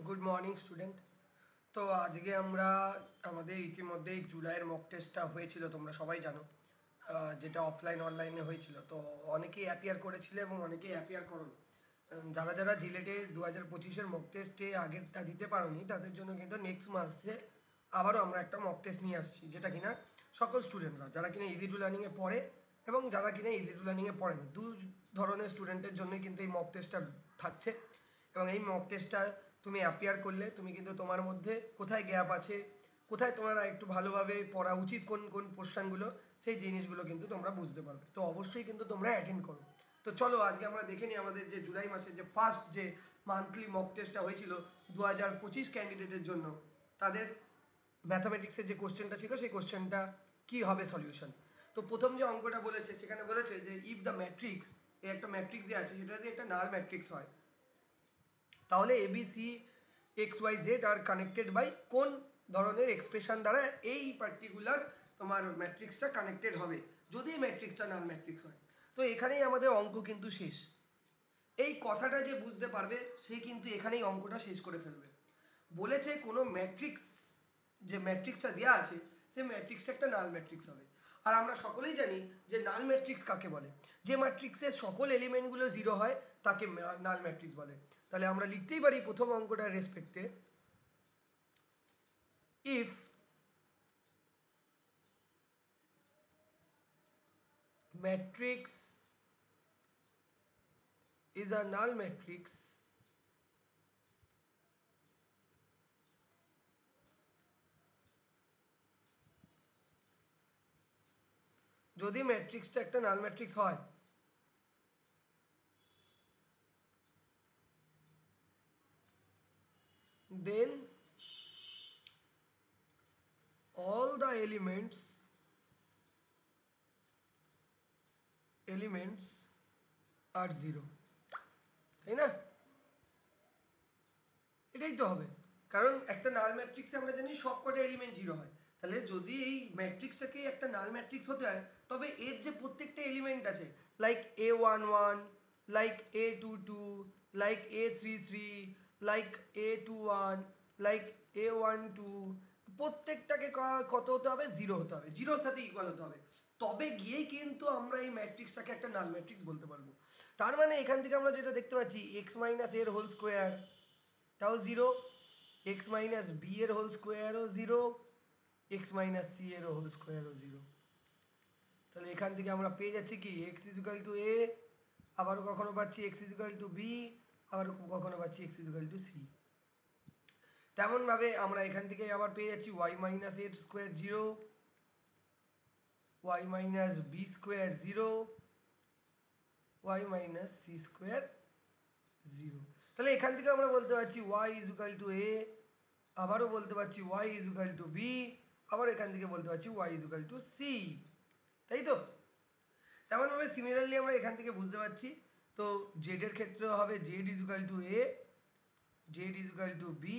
Good morning student. তো আজকে আমরা আমাদের ইতিমধ্যেই জুলাইয়ের মক টেস্টটা হয়েছিল, তোমরা সবাই জানো, যেটা অফলাইন অনলাইনে হয়েছিল। তো অনেকেই অ্যাপিয়ার করেছিল এবং অনেকেই অ্যাপিয়ার করোনি। যারা যারা জিলেটে 2025-এর মক টেস্টে আগেরটা দিতে পারোনি তাদের জন্য কিন্তু নেক্সট মাসে আবারও আমরা একটা মক টেস্ট নিয়ে আসছি, যেটা কিনা সকল স্টুডেন্টরা যারা কিনা ইজি টু লার্নিংয়ে পড়ে এবং যারা কিনা ইজি টু লার্নিংয়ে পড়ে না, দু ধরনের স্টুডেন্টের জন্যই কিন্তু এই মক টেস্টটা থাকছে। এবং এই মক টেস্টটা তুমি অ্যাপিয়ার করলে তুমি কিন্তু তোমার মধ্যে কোথায় গ্যাপ আছে, কোথায় তোমার একটু ভালোভাবে পড়া উচিত, কোন কোন পোর্শনগুলো, সেই জিনিসগুলো কিন্তু তোমরা বুঝতে পারবে। তো অবশ্যই কিন্তু তোমরা অ্যাটেন্ড করো। তো চলো আজকে আমরা দেখে নিই আমাদের যে জুলাই মাসের যে ফার্স্ট যে মান্থলি মক টেস্টটা হয়েছিল 2025 ক্যান্ডিডেটের জন্য, তাদের ম্যাথামেটিক্সের যে কোশ্চেনটা ছিল সেই কোশ্চেনটা কী হবে সলিউশন। তো প্রথম যে অঙ্কটা বলেছে সেখানে বলেছে যে ইফ দ্য ম্যাট্রিক্স, এই একটা ম্যাট্রিক্স যে আছে সেটা যে একটা নাল ম্যাট্রিক্স হয়, তাহলে এবিসি এক্স ওয়াই জেড আর কানেক্টেড বাই কোন ধরনের এক্সপ্রেশন দ্বারা এই পার্টিকুলার তোমার ম্যাট্রিক্সটা কানেক্টেড হবে যদি এই ম্যাট্রিক্সটা নাল ম্যাট্রিক্স হয়। তো এখানেই আমাদের অঙ্ক কিন্তু শেষ। এই কথাটা যে বুঝতে পারবে সে কিন্তু এখানেই অঙ্কটা শেষ করে ফেলবে। বলেছে কোনো ম্যাট্রিক্স, যে ম্যাট্রিক্সটা দেওয়া আছে সেই ম্যাট্রিক্সটা একটা নাল ম্যাট্রিক্স হবে। আর আমরা সকলেই জানি যে নাল ম্যাট্রিক্স কাকে বলে, যে ম্যাট্রিক্সের সকল এলিমেন্টগুলো জিরো হয় তাকে নাল ম্যাট্রিক্স বলে। তাহলে আমরা লিখতেই পারি প্রথম অঙ্কটার রেসপেক্টে, if matrix is a null matrix, যদি ম্যাট্রিক্সটা একটা নাল ম্যাট্রিক্স হয় then all the elements are zero, তাই না? এটাই তো হবে, কারণ একটা নাল ম্যাট্রিক্সে আমরা জানি সব কটা এলিমেন্ট জিরো হয়। তাহলে যদি এই ম্যাট্রিক্সটাকে একটা নাল ম্যাট্রিক্স হতে হয় তবে এর যে প্রত্যেকটা এলিমেন্ট আছে, like A11, like A22, like A33, like A21, like A12, প্রত্যেকটাকে কত হতে হবে? জিরো হতে হবে, জিরোর সাথে ইকুয়াল হতে হবে। তবে গিয়েই কিন্তু আমরা এই ম্যাট্রিক্সটাকে একটা নাল ম্যাট্রিক্স বলতে পারবো। তার মানে এখান থেকে আমরা যেটা দেখতে পাচ্ছি, এক্স মাইনাস এর হোল স্কোয়ার টাও জিরো, এক্স মাইনাস বি এর হোল স্কোয়ারও জিরো, এক্স মাইনাস সি এর হোল স্কোয়ারও জিরো। তাহলে এখান থেকে আমরা পেয়ে যাচ্ছি কি এক্স ইজুকাল টু এ, আবারও কখনো পাচ্ছি এক্স ইজুকাল টু বি, আবার কখনো পাচ্ছি এক্স ইজুকাল টু সি। তেমনভাবে আমরা এখান থেকে আবার পেয়ে যাচ্ছি ওয়াই মাইনাস এর square zero, Y minus B square zero, Y minus C square zero. তাহলে এখান থেকে আমরা বলতে পারছি ওয়াই ইজুকাল টু এ, আবারও বলতে পারছি ওয়াই ইজুকাল টু বি, আবার এখান থেকে বলতে পারছি ওয়াই ইজুকাল টু সি, তাই তো? তেমনভাবে সিমিলারলি আমরা এখান থেকে বুঝতে পারছি, তো জেডের ক্ষেত্রেও হবে Z equal to A, Z equal to B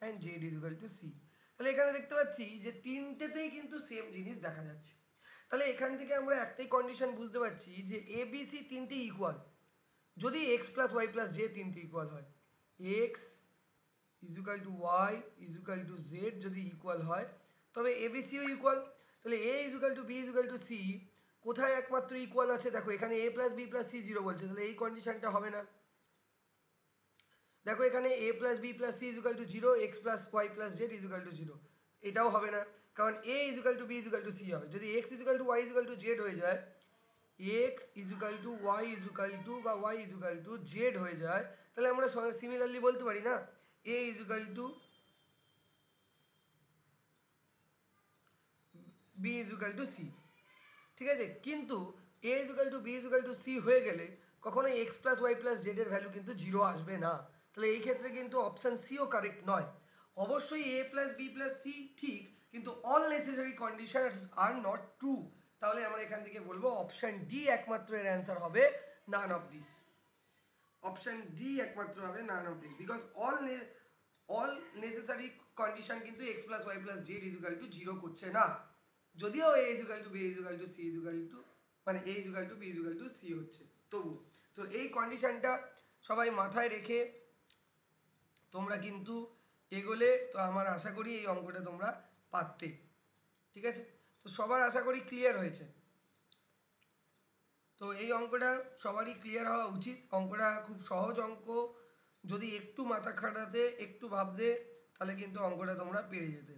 and Z equal to C. তাহলে এখানে দেখতে পাচ্ছি যে তিনটেতেই কিন্তু সেম জিনিস দেখা যাচ্ছে। তাহলে এখান থেকে আমরা একটাই কন্ডিশন বুঝতে পারছি যে এ বি সি তিনটে ইকুয়াল যদি x plus y plus z তিনটে ইকুয়াল হয়, x is equal to y is equal to z যদি ইকুয়াল হয় তবে এবিসিও ইকুয়াল। তাহলে a is equal to b is equal to c কোথায় একমাত্র ইকুয়াল আছে? দেখো এখানে a plus b plus c zero বলছে, তাহলে এই কন্ডিশনটা হবে না। দেখো এখানে a plus b plus c is equal to zero, x plus y plus z equal to zero, এটাও হবে না, কারণ a is equal to b is equal to c হবে। যদি x is equal to y is equal to z হয়ে যায়, x is equal to y is equal to বা y is equal to z হয়ে যায়, তাহলে আমরা সিমিলারলি বলতে পারি না a is equal to b is equal to c, ঠিক আছে? কিন্তু a is equal to b is equal to c হয়ে গেলে কখনো x plus y plus জেডের value কিন্তু জিরো আসবে না। তাহলে এই ক্ষেত্রে কিন্তু অপশান সিও কারেক্ট নয়। অবশ্যই এ প্লাস বি প্লাস সি ঠিক, কিন্তু all necessary conditions are not true. তাহলে আমরা এখান থেকে বলবো অপশান ডি একমাত্র এর অ্যান্সার হবে none of this. Option D একমাত্র হবে none of this, because all necessary condition কিন্তু x plus y plus z equal to zero করছে না, যদিও a is equal to b is equal to c is equal to মানে a is equal to b is equal to c হচ্ছে তবু। তো এই কন্ডিশনটা সবাই মাথায় রেখে তোমরা কিন্তু এগোলে, তো আমার আশা করি এই অঙ্কটা তোমরা পারতে। ঠিক আছে, তো সবার আশা করি ক্লিয়ার হয়েছে। তো এই অঙ্কটা সবারই ক্লিয়ার হওয়া উচিত। অঙ্কটা খুব সহজ অঙ্ক, যদি একটু মাথা খাটাতে, একটু ভাবতে, তাহলে কিন্তু অঙ্কটা তোমরা পেরে যেতে।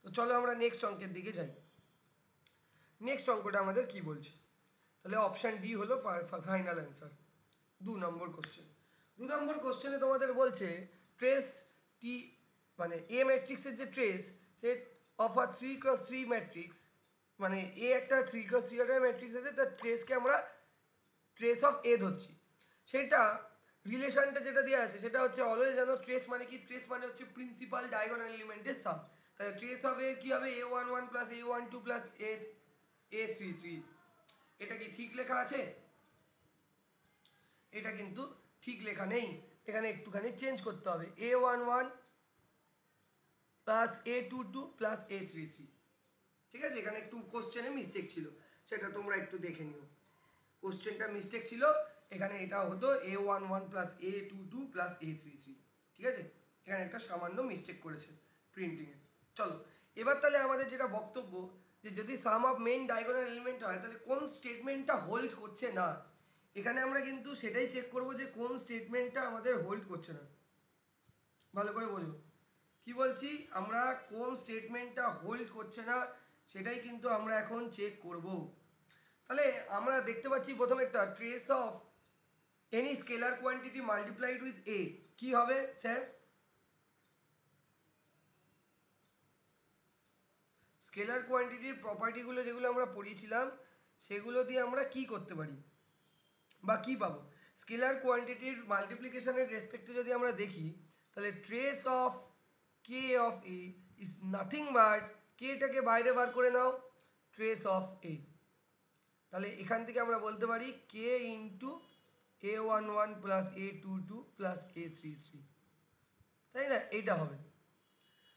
তো চলো আমরা নেক্সট অঙ্কের দিকে যাই। নেক্সট অঙ্কটা আমাদের কি বলছে, তাহলে অপশান ডি হলো ফাইনাল অ্যান্সার। 2 নম্বর কোশ্চেন। 2 নম্বর কোশ্চেনে তোমাদের বলছে ট্রেস টি, মানে এ ম্যাট্রিক্সের যে trace, set of a 3x3 matrix, মানে এ একটা 3x3 ম্যাট্রিক্স আছে, তার ট্রেসকে আমরা ট্রেস অফ এ ধরছি। সেটা রিলেশনটা যেটা দেওয়া আছে সেটা হচ্ছে অলওয়েজ জানো, ট্রেস মানে কি, ট্রেস মানে হচ্ছে প্রিন্সিপাল ডায়াগোনাল এলিমেন্টের সাম। তাহলে ট্রেস অফ এ কি হবে, a11 plus a12 plus a33। এটা কি ঠিক লেখা আছে? এটা কিন্তু ঠিক লেখা নেই, এখানে একটুখানি চেঞ্জ করতে হবে, a11 plus a22 plus a33। ঠিক আছে, এখানে একটু কোশ্চেনে মিস্টেক ছিল, সেটা তোমরা একটু দেখে নিও। কোশ্চেনটা মিস্টেক ছিল, এখানে এটা হতো a11 plus a22 plus a33। ঠিক আছে, এখানে একটা সামান্য মিস্টেক করেছে প্রিন্টিংয়ে। চলো এবার তাহলে আমাদের যেটা বক্তব্য, যে যদি সাম অফ মেইন ডায়াগোনাল এলিমেন্ট হয়, তাহলে কোন স্টেটমেন্টটা হোল্ড করছে না। এখানে আমরা কিন্তু সেটাই চেক করব যে কোন স্টেটমেন্টটা আমাদের হোল্ড করছে না। ভালো করে বোঝো কি বলছি, আমরা কোন স্টেটমেন্টটা হোল্ড করছে না সেটাই কিন্তু আমরা এখন চেক করব। তাহলে আমরা দেখতে পাচ্ছি প্রথমে একটা trace of any scalar quantity multiplied with a, কি হবে স্যার? স্কেলার কোয়ান্টিটির প্রপার্টিগুলো যেগুলো আমরা পড়িয়েছিলাম, সেগুলো দিয়ে আমরা কি করতে পারি বা কি পাবো? স্কেলার কোয়ান্টিটির মাল্টিপ্লিকেশনের রেসপেক্টে যদি আমরা দেখি, তাহলে trace of k of A is nothing but, কেটাকে বাইরে বার করে নাও, ট্রেস অফ এ। তাহলে এখান থেকে আমরা বলতে পারি কে into a11 plus a22 plus a33, তাই না? এইটা হবে।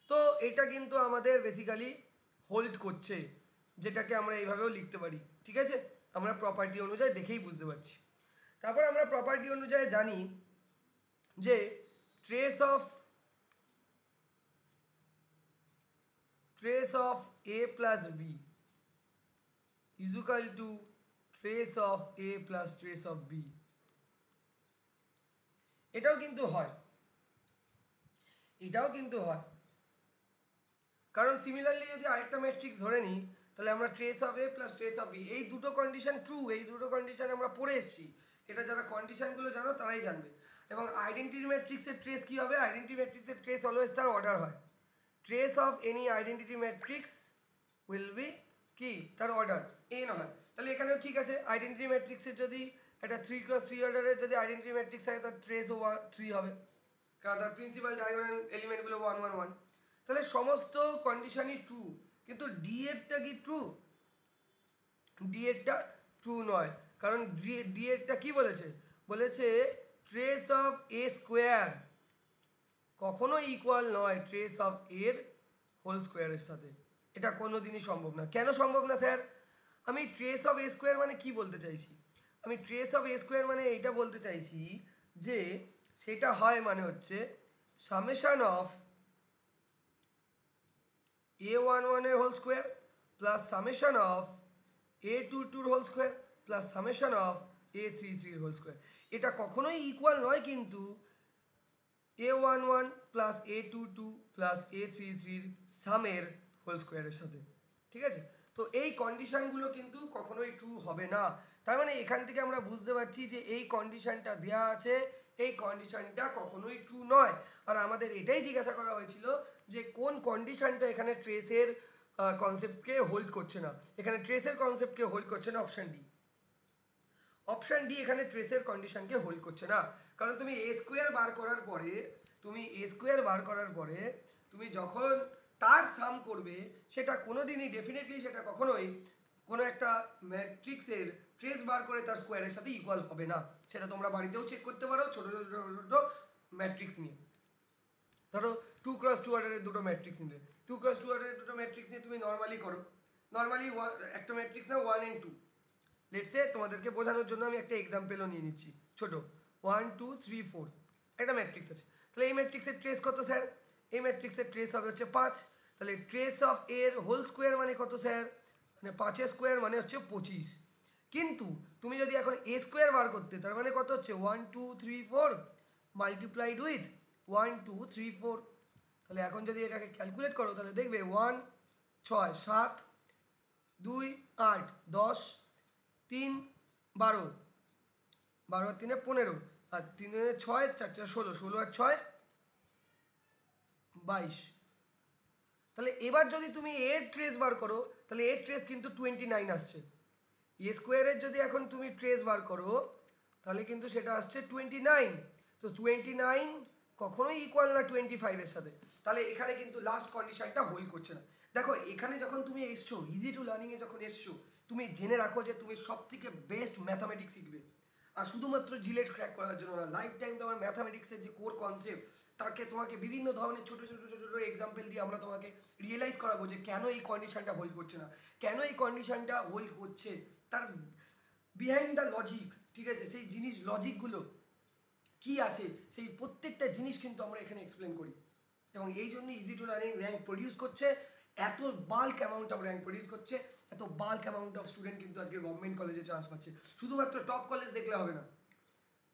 তো এটা কিন্তু আমাদের বেসিক্যালি হোল্ড করছে, যেটাকে আমরা এইভাবেও লিখতে পারি। ঠিক আছে, আমরা প্রপার্টি অনুযায়ী দেখেই বুঝতে পারছি। তারপর আমরা প্রপার্টি অনুযায়ী জানি যে trace of a plus B is equal to trace of a plus trace of B. এটাও কিন্তু হয়, কারণ সিমিলারলি যদি আরেকটা ম্যাট্রিক্স ধরে নিই, তাহলে আমরা trace of A plus trace of B, এই দুটো কন্ডিশন ট্রু, এই দুটো কন্ডিশন আমরা পড়ে এসেছি। এটা যারা কন্ডিশনগুলো জানো তারাই জানবে। এবং আইডেন্টিটি ম্যাট্রিক্সের ট্রেস কি হবে? আইডেন্টিটি ম্যাট্রিক্সের ট্রেস অলওয়েজ তার অর্ডার হয়। Trace of any identity matrix will be কি, তার অর্ডার এন হয়। তাহলে এখানেও ঠিক আছে, আইডেন্টিটি ম্যাট্রিক্সের যদি একটা 3x3 অর্ডারের যদি আইডেন্টিটি ম্যাট্রিক্স হয়, তার ট্রেসও 3 হবে, কারণ তার প্রিন্সিপাল ডায়াগোনাল এলিমেন্টগুলো 1 1 1। তাহলে সমস্ত কন্ডিশনই ট্রু, কিন্তু ডি এরটা কি ট্রু? ডি এরটা ট্রু নয়, কারণ ডি এরটা কি বলেছে? বলেছে ট্রেস অফ এ স্কোয়ার কখনো ইকুয়াল নয় ট্রেস অফ এর হোল স্কোয়ারের সাথে। এটা কোনোদিনই সম্ভব না। কেন সম্ভব না স্যার? আমি ট্রেস অফ এ স্কোয়ার মানে কি বলতে চাইছি? আমি ট্রেস অফ এ স্কোয়ার মানে এইটা বলতে চাইছি যে সেটা হয় মানে হচ্ছে সামেশন অফ a11 এর whole square plus summation of a22 এর whole square plus summation of a33 এর হোল স্কোয়ার। এটা কখনোই ইকুয়াল নয় কিন্তু a11 plus a22 plus a33 সামের whole স্কোয়ারের সাথে। ঠিক আছে, তো এই কন্ডিশনগুলো কিন্তু কখনোই ট্রু হবে না। তার মানে এখান থেকে আমরা বুঝতে পারছি যে এই কন্ডিশনটা দেওয়া আছে, এই কন্ডিশনটা কখনোই ট্রু নয়। আর আমাদের এটাই জিজ্ঞাসা করা হয়েছিল যে কোন কন্ডিশনটা এখানে ট্রেসের কনসেপ্টকে হোল্ড করছে না। এখানে ট্রেসের কনসেপ্টকে হোল্ড করছে না অপশান ডি। অপশান ডি এখানে ট্রেসের কন্ডিশনকে হোল্ড করছে না, কারণ তুমি এ স্কোয়ার বার করার পরে তুমি যখন তার সাম করবে, সেটা কোনোদিনই ডেফিনেটলি সেটা কখনোই কোনো একটা ম্যাট্রিক্সের ট্রেস বার করে তার স্কোয়ারের সাথে ইকুয়াল হবে না। সেটা তোমরা বাড়িতেও চেক করতে পারো ছোটো ছোটো ম্যাট্রিক্স নিয়ে। ধরো 2x2 অর্ডারের দুটো ম্যাট্রিক্স নিলে, 2x2 অর্ডারের দুটো ম্যাট্রিক্স নিয়ে তুমি নর্মালি করো, নর্মালি একটা ম্যাট্রিক্স না 1 and 2। লেটসে তোমাদেরকে বোঝানোর জন্য আমি একটা এক্সাম্পলও নিয়ে নিচ্ছি ছোট, 1 2 3 4 একটা ম্যাট্রিক্স আছে। তাহলে এই ম্যাট্রিক্সের ট্রেস কত স্যার? এই ম্যাট্রিক্সের ট্রেস হবে হচ্ছে 5। তাহলে ট্রেস অফ এর হোল স্কোয়ার মানে কত স্যার? মানে 5 স্কোয়ার মানে হচ্ছে 25। কিন্তু তুমি যদি এখন এ স্কোয়ার বার করতে, তার মানে কত হচ্ছে 1 2 3 4 মাল্টিপ্লাইড উইথ 1 2 3 4। তাহলে এখন যদি এটাকে ক্যালকুলেট করো তাহলে দেখবে 1 6 7 2 8 10 3 12 12 আর 3 15 আর 3 6 4 4 16 16 আর 6 22। তাহলে এবার যদি তুমি এর ট্রেস বার করো তাহলে এর ট্রেস কিন্তু 29 আসছে। এ স্কোয়ারের যদি এখন তুমি ট্রেস বার করো তাহলে কিন্তু সেটা আসছে 29। তো 29 কখনোই ইকুয়াল না 25 এর সাথে। তাহলে এখানে কিন্তু লাস্ট কন্ডিশনটা হোল্ড করছে না। দেখো এখানে যখন তুমি এসছো ইজি টু লার্নিংয়ে যখন এসছো, তুমি জেনে রাখো যে তুমি সব থেকে বেস্ট ম্যাথামেটিক্স শিখবে। আর শুধুমাত্র জিলেট ক্র্যাক করার জন্য না, লাইফ টাইম তোমার ম্যাথামেটিক্সের যে কোর কনসেপ্ট তাকে তোমাকে বিভিন্ন ধরনের ছোটো ছোটো ছোটো ছোটো এক্সাম্পল দিয়ে আমরা তোমাকে রিয়েলাইজ করাবো যে কেন এই কন্ডিশনটা হোল্ড করছে না, কেন এই কন্ডিশনটা হোল্ড করছে, তার বিহাইন্ড দ্য লজিক, ঠিক আছে, সেই জিনিস লজিকগুলো কি আছে সেই প্রত্যেকটা জিনিস কিন্তু আমরা এখানে এক্সপ্লেন করি। এবং এই জন্য easy to learning rank produce করছে, এত bulk amount of rank produce করছে, এত বাল্ক অ্যামাউন্ট অফ স্টুডেন্ট কিন্তু আজকে গভর্নমেন্ট কলেজে চান্স পাচ্ছে। শুধুমাত্র টপ কলেজ দেখলে হবে না,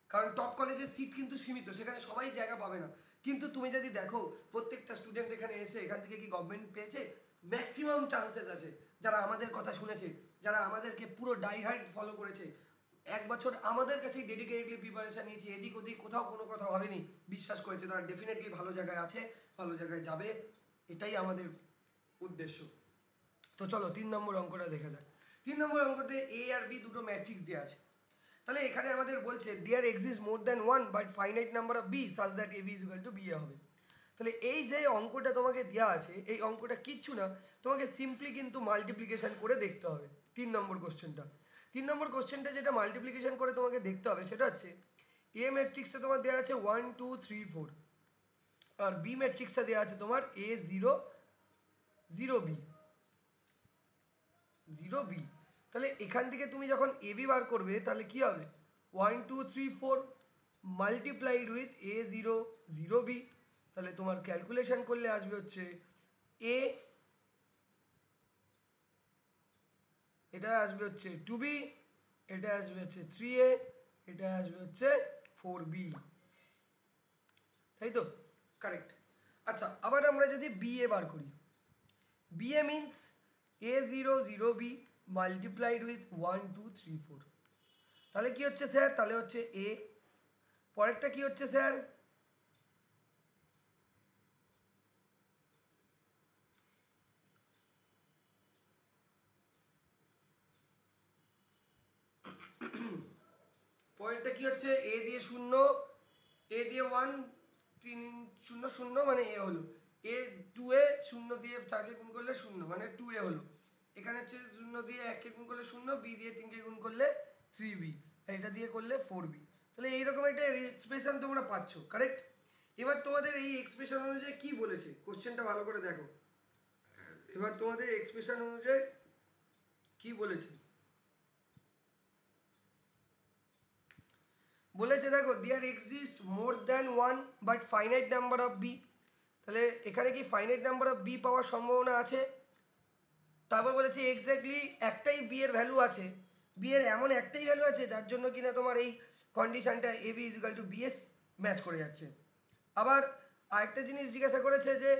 কারণ টপ কলেজের সিট কিন্তু সীমিত, সেখানে সবাই জায়গা পাবে না। কিন্তু তুমি যদি দেখো প্রত্যেকটা স্টুডেন্ট এখানে এসে এখান থেকে কি গভর্নমেন্ট পেয়েছে? ম্যাক্সিমাম চান্সেস আছে। যারা আমাদের কথা শুনেছে, যারা আমাদেরকে পুরো ডাইহার্ড ফলো করেছে, 1 বছর আমাদের কাছেই ডেডিকেটেডলি প্রিপারেশন নিয়েছে, এদিক ওদিক কোথাও কোনো কথা ভাবেনি, বিশ্বাস করেছে, তারা ডেফিনেটলি ভালো জায়গায় আছে, ভালো জায়গায় যাবে, এটাই আমাদের উদ্দেশ্য। তো চলো 3 নম্বর অঙ্কটা দেখা যাক। 3 নম্বর অঙ্কতে এ আর বি দুটো ম্যাট্রিক্স দেওয়া আছে। তাহলে এখানে আমাদের বলছে there exist more than one but finite number of B such that A B is equal to B A হবে। তাহলে এই যে অঙ্কটা তোমাকে দেওয়া আছে, এই অঙ্কটা কিচ্ছু না, তোমাকে সিম্পলি কিন্তু মাল্টিপ্লিকেশন করে দেখতে হবে। 3 নম্বর কোশ্চেনটা, 3 নম্বর কোশ্চেনটা যেটা মাল্টিপ্লিকেশন করে তোমাকে দেখতে হবে সেটা হচ্ছে এ ম্যাট্রিক্সটা তোমার দেওয়া আছে 1 2 3 4 আর বি ম্যাট্রিক্সটা দেওয়া আছে তোমার এ 0 0 বি 0 বি। তাহলে এখান থেকে তুমি যখন এ বি বার করবে তাহলে কি হবে 1 2 3 4 মাল্টিপ্লাইড উইথ এ 0 0 বি। তাহলে তোমার ক্যালকুলেশন করলে আসবে হচ্ছে এ, এটা আসবে হচ্ছে 2b, এটা আসবে হচ্ছে 3a, এটা আসবে হচ্ছে 4b, তাই তো? কারেক্ট। আচ্ছা আবার আমরা যদি বিএ বার করি, B A means A 0 0 B multiplied with 1 2 3 4। তাহলে কি হচ্ছে স্যার? তাহলে হচ্ছে এ, পরেরটা কি হচ্ছে স্যার? পরেরটা কি হচ্ছে? এ দিয়ে 0, এ দিয়ে 1, 3 0 0 মানে এ হলো, এ 2a 0 দিয়ে 4কে গুণ করলে 0 মানে 2a হলো। এখানে হচ্ছে 0 দিয়ে 1কে গুণ করলে 0, বি দিয়ে 3কে গুণ করলে 3b, আর এটা দিয়ে করলে 4b। তাহলে এইরকম একটা এক্সপ্রেশন তোমরা পাচ্ছ, কারেক্ট? এবার তোমাদের এই এক্সপ্রেশন অনুযায়ী কি বলেছে কোশ্চেনটা ভালো করে দেখো। এবার তোমাদের এক্সপ্রেশন অনুযায়ী কি বলেছে, বলেছে দেখো there exist more than one but finite number of B. তাহলে এখানে কি ফাইনাইট নাম্বার অফ বি পাওয়ার সম্ভাবনা আছে? তারপর বলেছে এক্স্যাক্টলি একটাই বি এর ভ্যালু আছে, বি এর এমন একটাই ভ্যালু আছে যার জন্য কিনা তোমার এই কন্ডিশনটা A B is equal to B as match করে যাচ্ছে। আবার আরেকটা জিনিস জিজ্ঞাসা করেছে যে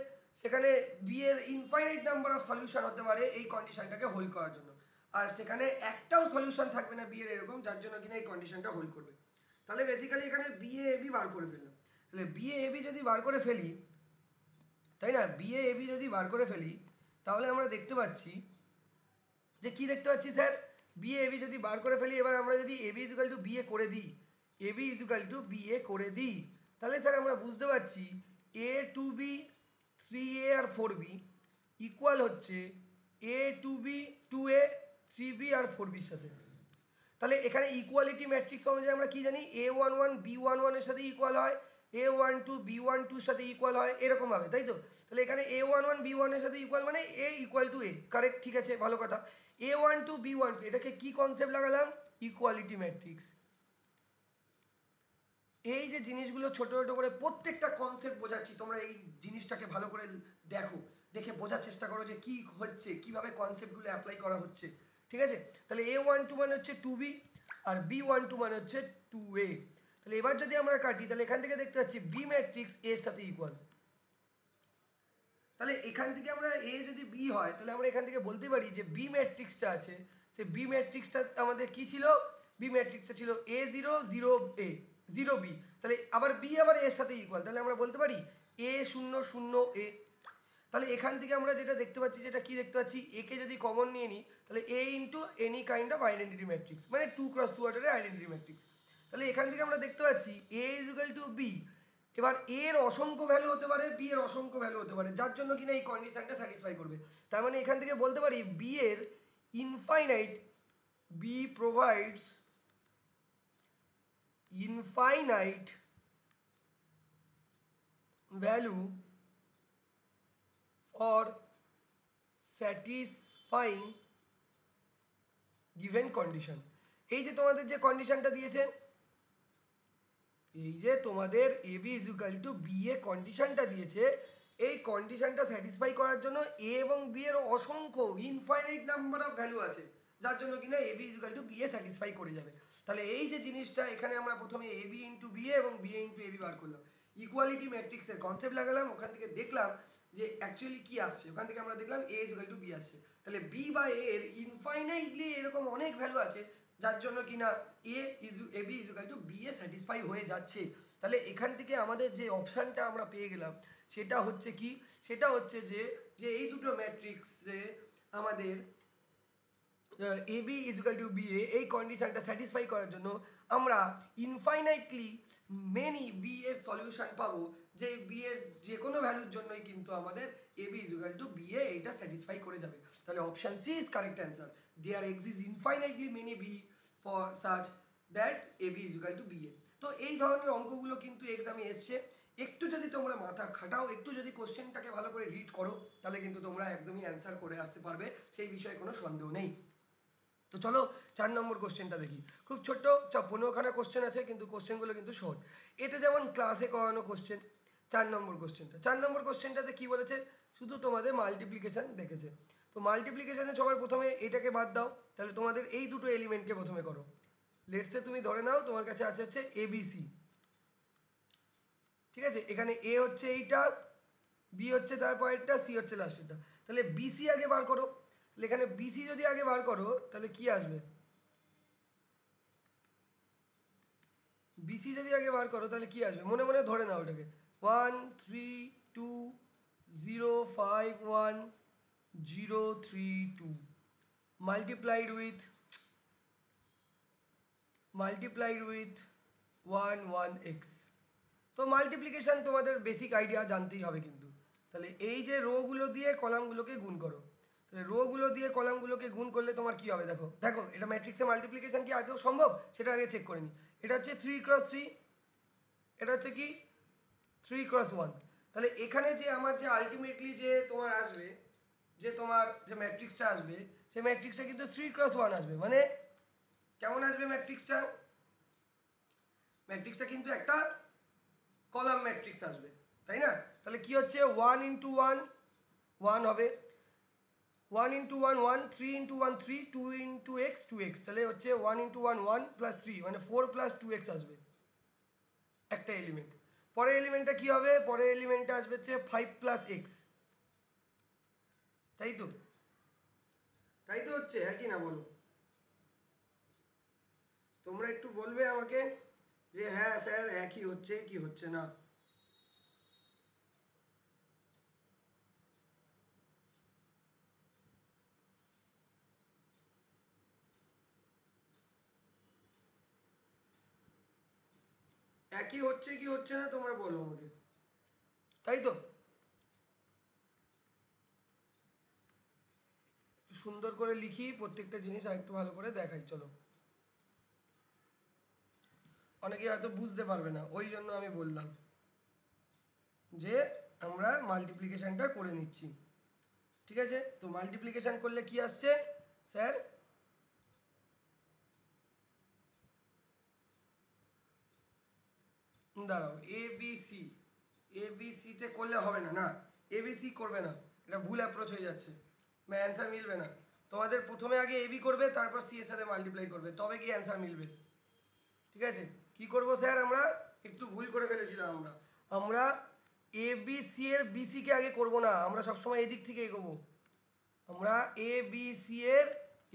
সেখানে বি এর ইনফাইনাইট নাম্বার অফ সলিউশন হতে পারে এই কন্ডিশনটাকে হোল্ড করার জন্য, আর সেখানে একটাও সলিউশন থাকবে না বি এর এরকম যার জন্য কিনা এই কন্ডিশনটা হোল্ড করবে। তাহলে বেসিক্যালি এখানে বি এ বি বার করে ফেললাম। তাহলে বি এ বি যদি বার করে ফেলি, তাই না, বি এ বি যদি বার করে ফেলি তাহলে আমরা দেখতে পাচ্ছি যে কি দেখতে পাচ্ছি স্যার, বি এ বি যদি বার করে ফেলি, এবার আমরা যদি A B is equal to B A করে দিই, A B is equal to B A করে দিই, তাহলে স্যার আমরা বুঝতে পারছি এ 2b 3a আর 4b ইকুয়াল হচ্ছে এ 2b 2a 3b আর 4bর সাথে। তাহলে এখানে ইকুয়ালিটি ম্যাট্রিক্স অনুযায়ী আমরা কি জানি, a11 b11 এর সাথে ইকুয়াল হয়, a12 b12 এর সাথে ইকুয়াল হয়, এরকম ভাবে, তাই তো? তাহলে এখানে a11 b1 এর সাথে ইকুয়াল মানে a equal to a, correct, ঠিক আছে, ভালো কথা। a12 b12 এটাকে কি কনসেপ্ট লাগালাম? Equality matrix. এই যে জিনিসগুলো ছোট ছোট করে প্রত্যেকটা কনসেপ্ট বোঝাচ্ছি, তোমরা এই জিনিসটাকে ভালো করে দেখো, দেখে বোঝার চেষ্টা করো যে কি হচ্ছে, কিভাবে কনসেপ্টগুলো অ্যাপ্লাই করা হচ্ছে। ঠিক আছে, তাহলে A12 মানে হচ্ছে 2B আর B12 মানে হচ্ছে 2A। তাহলে এবার যদি আমরা কাটি তাহলে এখান থেকে দেখতে পাচ্ছি B ম্যাট্রিক্স এর সাথে ইকুয়াল। তাহলে এখান থেকে আমরা A যদি B হয় তাহলে আমরা এখান থেকে বলতে পারি যে B ম্যাট্রিক্সটা আছে, সে B ম্যাট্রিক্সটা আমাদের কি ছিল, B ম্যাট্রিক্সটা ছিল A0 0A 0B। তাহলে আবার B আবার এর সাথে ইকুয়াল, তাহলে আমরা বলতে পারি A0 0A। তাহলে এখান থেকে আমরা যেটা দেখতে পাচ্ছি, যেটা কি দেখতে পাচ্ছি, A কে যদি কমন নিয়ে নিই তাহলে A into any kind of identity matrix, মানে 2x2 অর্ডারের আইডেন্টিটি ম্যাট্রিক্স। তাহলে এখান থেকে আমরা দেখতে পাচ্ছি A is equal two B। এবার A এর অসংখ্য ভ্যালু হতে পারে, B এর অসংখ্য ভ্যালু হতে পারে, যার জন্য কিনা এই কন্ডিশনটা স্যাটিসফাই করবে। তার মানে এখান থেকে বলতে পারি B এর infinite, B provides infinite value for satisfying given condition। এই যে তোমাদের যে কন্ডিশনটা দিয়েছে, এই যে তোমাদের AB is equal to B এ কন্ডিশনটা দিয়েছে, এই কন্ডিশনটা স্যাটিসফাই করার জন্য A এবং B এর অসংখ্য ইনফাইনাইট নাম্বার অফ ভ্যালু আছে, যার জন্য কিনা AB is equal to B A satisfy করে যাবে। তাহলে এই যে জিনিসটা এখানে আমরা প্রথমে AB ইন্টু BA এবং BA ইন্টু AB বার করলাম, ইকুয়ালিটি ম্যাট্রিক্সের কনসেপ্ট লাগালাম, ওখান থেকে দেখলাম যে অ্যাকচুয়ালি কি আসছে, ওখান থেকে আমরা দেখলাম A is equal to B আসছে। তাহলে B বা A এর ইনফাইনাইটলি এরকম অনেক ভ্যালু আছে, যার জন্য কিনা AB is equal to B A satisfy হয়ে যাচ্ছে। তাহলে এখান থেকে আমাদের যে অপশানটা আমরা পেয়ে গেলাম সেটা হচ্ছে কি, সেটা হচ্ছে যে যে এই দুটো ম্যাট্রিক্সে আমাদের AB is equal to BA এই কন্ডিশনটা স্যাটিসফাই করার জন্য আমরা ইনফাইনাইটলি মেনি B এর সলিউশন পাবো, যে B এর যে কোনো ভ্যালুর জন্যই কিন্তু আমাদের AB is equal to BA এইটা স্যাটিসফাই করে যাবে। তাহলে option C is correct answer. There exist infinitely many B for such that AB is equal to BA। তো এই ধরনের অঙ্কগুলো কিন্তু এক্সামে এসছে, একটু যদি তোমরা মাথা খাটাও, একটু যদি কোশ্চেনটাকে ভালো করে রিড করো, তাহলে কিন্তু তোমরা একদমই অ্যান্সার করে আসতে পারবে, সেই বিষয়ে কোনো সন্দেহ নেই। তো চলো 4 নম্বর কোশ্চেনটা দেখি। খুব ছোট্ট 15খানা কোশ্চেন আছে, কিন্তু কোশ্চেনগুলো কিন্তু শর্ট। এটা যেমন ক্লাসে করানো কোশ্চেন। 4 নম্বর কোশ্চেনটা, 4 নম্বর কোশ্চেনটাতে কি বলেছে, শুধু তোমাদের মাল্টিপ্লিকেশন দেখেছে। তো মাল্টিপ্লিকেশনে সবার প্রথমে এটাকে বাদ দাও, তাহলে তোমাদের এই দুটো এলিমেন্টকে প্রথমে করো। লেটসে তুমি ধরে নাও তোমার কাছে আছে ABC, ঠিক আছে, এখানে A হচ্ছে এইটা, B হচ্ছে তারপরেরটা, C হচ্ছে লাস্টেরটা। তাহলে BC আগে বার করো। তাহলে এখানে BC যদি আগে বার করো তাহলে কি আসবে, BC যদি আগে বার করো তাহলে কি আসবে, মনে মনে ধরে নাও ওটাকে, 1 3 2 0 5 1 0 3 2 multiplied with 1 1 x। তো মাল্টিপ্লিকেশন তোমাদের বেসিক আইডিয়া জানতেই হবে কিন্তু। তাহলে এই যে রোগুলো দিয়ে কলামগুলোকে গুণ করো, তাহলে রোগুলো দিয়ে কলামগুলোকে গুণ করলে তোমার কি হবে, দেখো দেখো এটা ম্যাট্রিক্সে মাল্টিপ্লিকেশন কি আদৌ সম্ভব সেটা আগে চেক করে নিই। এটা হচ্ছে 3x3, এটা হচ্ছে কি 3x1। তাহলে এখানে যে আমার যে আলটিমেটলি যে তোমার আসবে, যে তোমার যে ম্যাট্রিক্সটা আসবে, সেই ম্যাট্রিক্সটা কিন্তু 3x1 আসবে। মানে কেমন আসবে ম্যাট্রিক্সটা, ম্যাট্রিক্সটা কিন্তু একটা কলাম ম্যাট্রিক্স আসবে, তাই না? তাহলে কি হচ্ছে 1 ইন্টু 1 1 হবে, 1 into 1 1, 3 into 1 3, 2 into x 2x। তাহলে হচ্ছে 1 ইন্টু 1 1 প্লাস 3 মানে 4 প্লাস 2x আসবে একটা এলিমেন্ট। পরের এলিমেন্টটা কি হবে, পরের এলিমেন্টটা আসবে হচ্ছে 5 প্লাস x, তাই তো? তাই তো হচ্ছে, হ্যাঁ কি না বলো? তোমরা একটু বলবে আমাকে যে হ্যাঁ স্যার একই হচ্ছে কি হচ্ছে না। একই হচ্ছে কি হচ্ছে না তোমরা বলো আমাকে, তাই তো? সুন্দর করে লিখি প্রত্যেকটা জিনিস, আর একটু ভালো করে দেখাই। চলো, অনেকে হয়তো বুঝতে পারবে না, ওই জন্য আমি বললাম যে আমরা মাল্টিপ্লিকেশনটা করে নিচ্ছি, ঠিক আছে? তো মাল্টিপ্লিকেশন করলে কি আসছে স্যার, দাঁড়াও, এ বি সিতে করলে হবে না, না এ বি সি করবে না, এটা ভুল অ্যাপ্রোচ হয়ে যাচ্ছে, অ্যান্সার মিলবে না। তোমাদের প্রথমে আগে এ বি করবে, তারপর সি এর সাথে মাল্টিপ্লাই করবে, তবে কি অ্যান্সার মিলবে। ঠিক আছে, কি করব স্যার, আমরা একটু ভুল করে ফেলেছিলাম। আমরা এ বি সি এর বি সিকে আগে করব না, আমরা সবসময় এদিক থেকে এগোবো। আমরা এ বি সি এর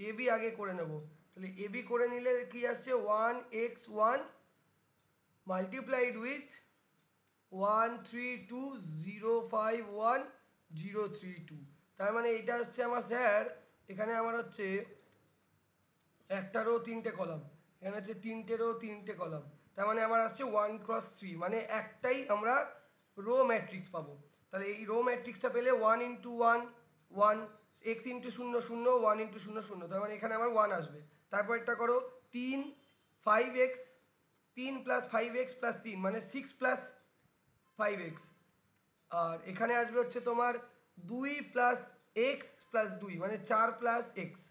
এ বি আগে করে নেব। তাহলে এ বি করে নিলে কি আসছে, 1x1 মাল্টিপ্লাইড উইথ 132051032। তার মানে এটা হচ্ছে আমার স্যার, এখানে আমার হচ্ছে একটা রো তিনটে কলাম, এখানে হচ্ছে তিনটে রো তিনটে কলাম, তার মানে আমার আসছে 1x3, মানে একটাই আমরা রো ম্যাট্রিক্স পাবো। তাহলে এই রো ম্যাট্রিক্সটা পেলে 1 ইন্টু 1 1, এক্স ইন্টু 0 0, 1 ইন্টু 0 0, তার মানে এখানে আমার 1 আসবে। তারপর একটা করো 3 5x, 3 প্লাস 5x প্লাস 3 মানে 6 প্লাস 5x, আর এখানে আসবে হচ্ছে তোমার 2 প্লাস এক্স প্লাস 2 মানে 4 প্লাস এক্স।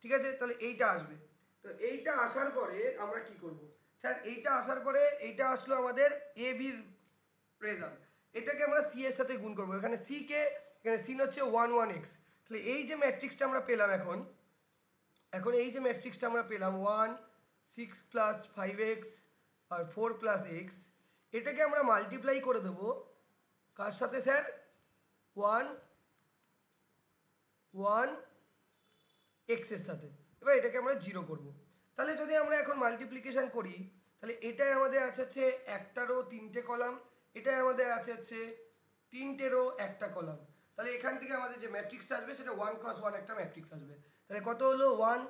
ঠিক আছে, তাহলে এইটা আসবে। তো এইটা আসার পরে আমরা কি করব স্যার, এইটা আসার পরে এইটা আসলো আমাদের এ বির রেজাল্ট, এটাকে আমরা সি এর সাথে গুণ করব। এখানে সি কে, এখানে সি হচ্ছে 1 1x। তাহলে এই যে ম্যাট্রিক্সটা আমরা পেলাম, এখন এই যে ম্যাট্রিক্সটা আমরা পেলাম 1 6 প্লাস 5x আর 4 প্লাস এক্স, এটাকে আমরা মাল্টিপ্লাই করে দেবো কার সাথে স্যার, 1 1 এক্স এর সাথে। এবার এটাকে আমরা 0 করব। তাহলে যদি আমরা এখন মাল্টিপ্লিকেশন করি, তাহলে এটাই আমাদের আছে হচ্ছে একটা রো তিনটে কলাম, এটাই আমাদের আছে হচ্ছে তিনটে রো একটা কলাম। তাহলে এখান থেকে আমাদের যে ম্যাট্রিক্সটা আসবে সেটা 1x1 একটা ম্যাট্রিক্স আসবে। তাহলে কত হলো 1,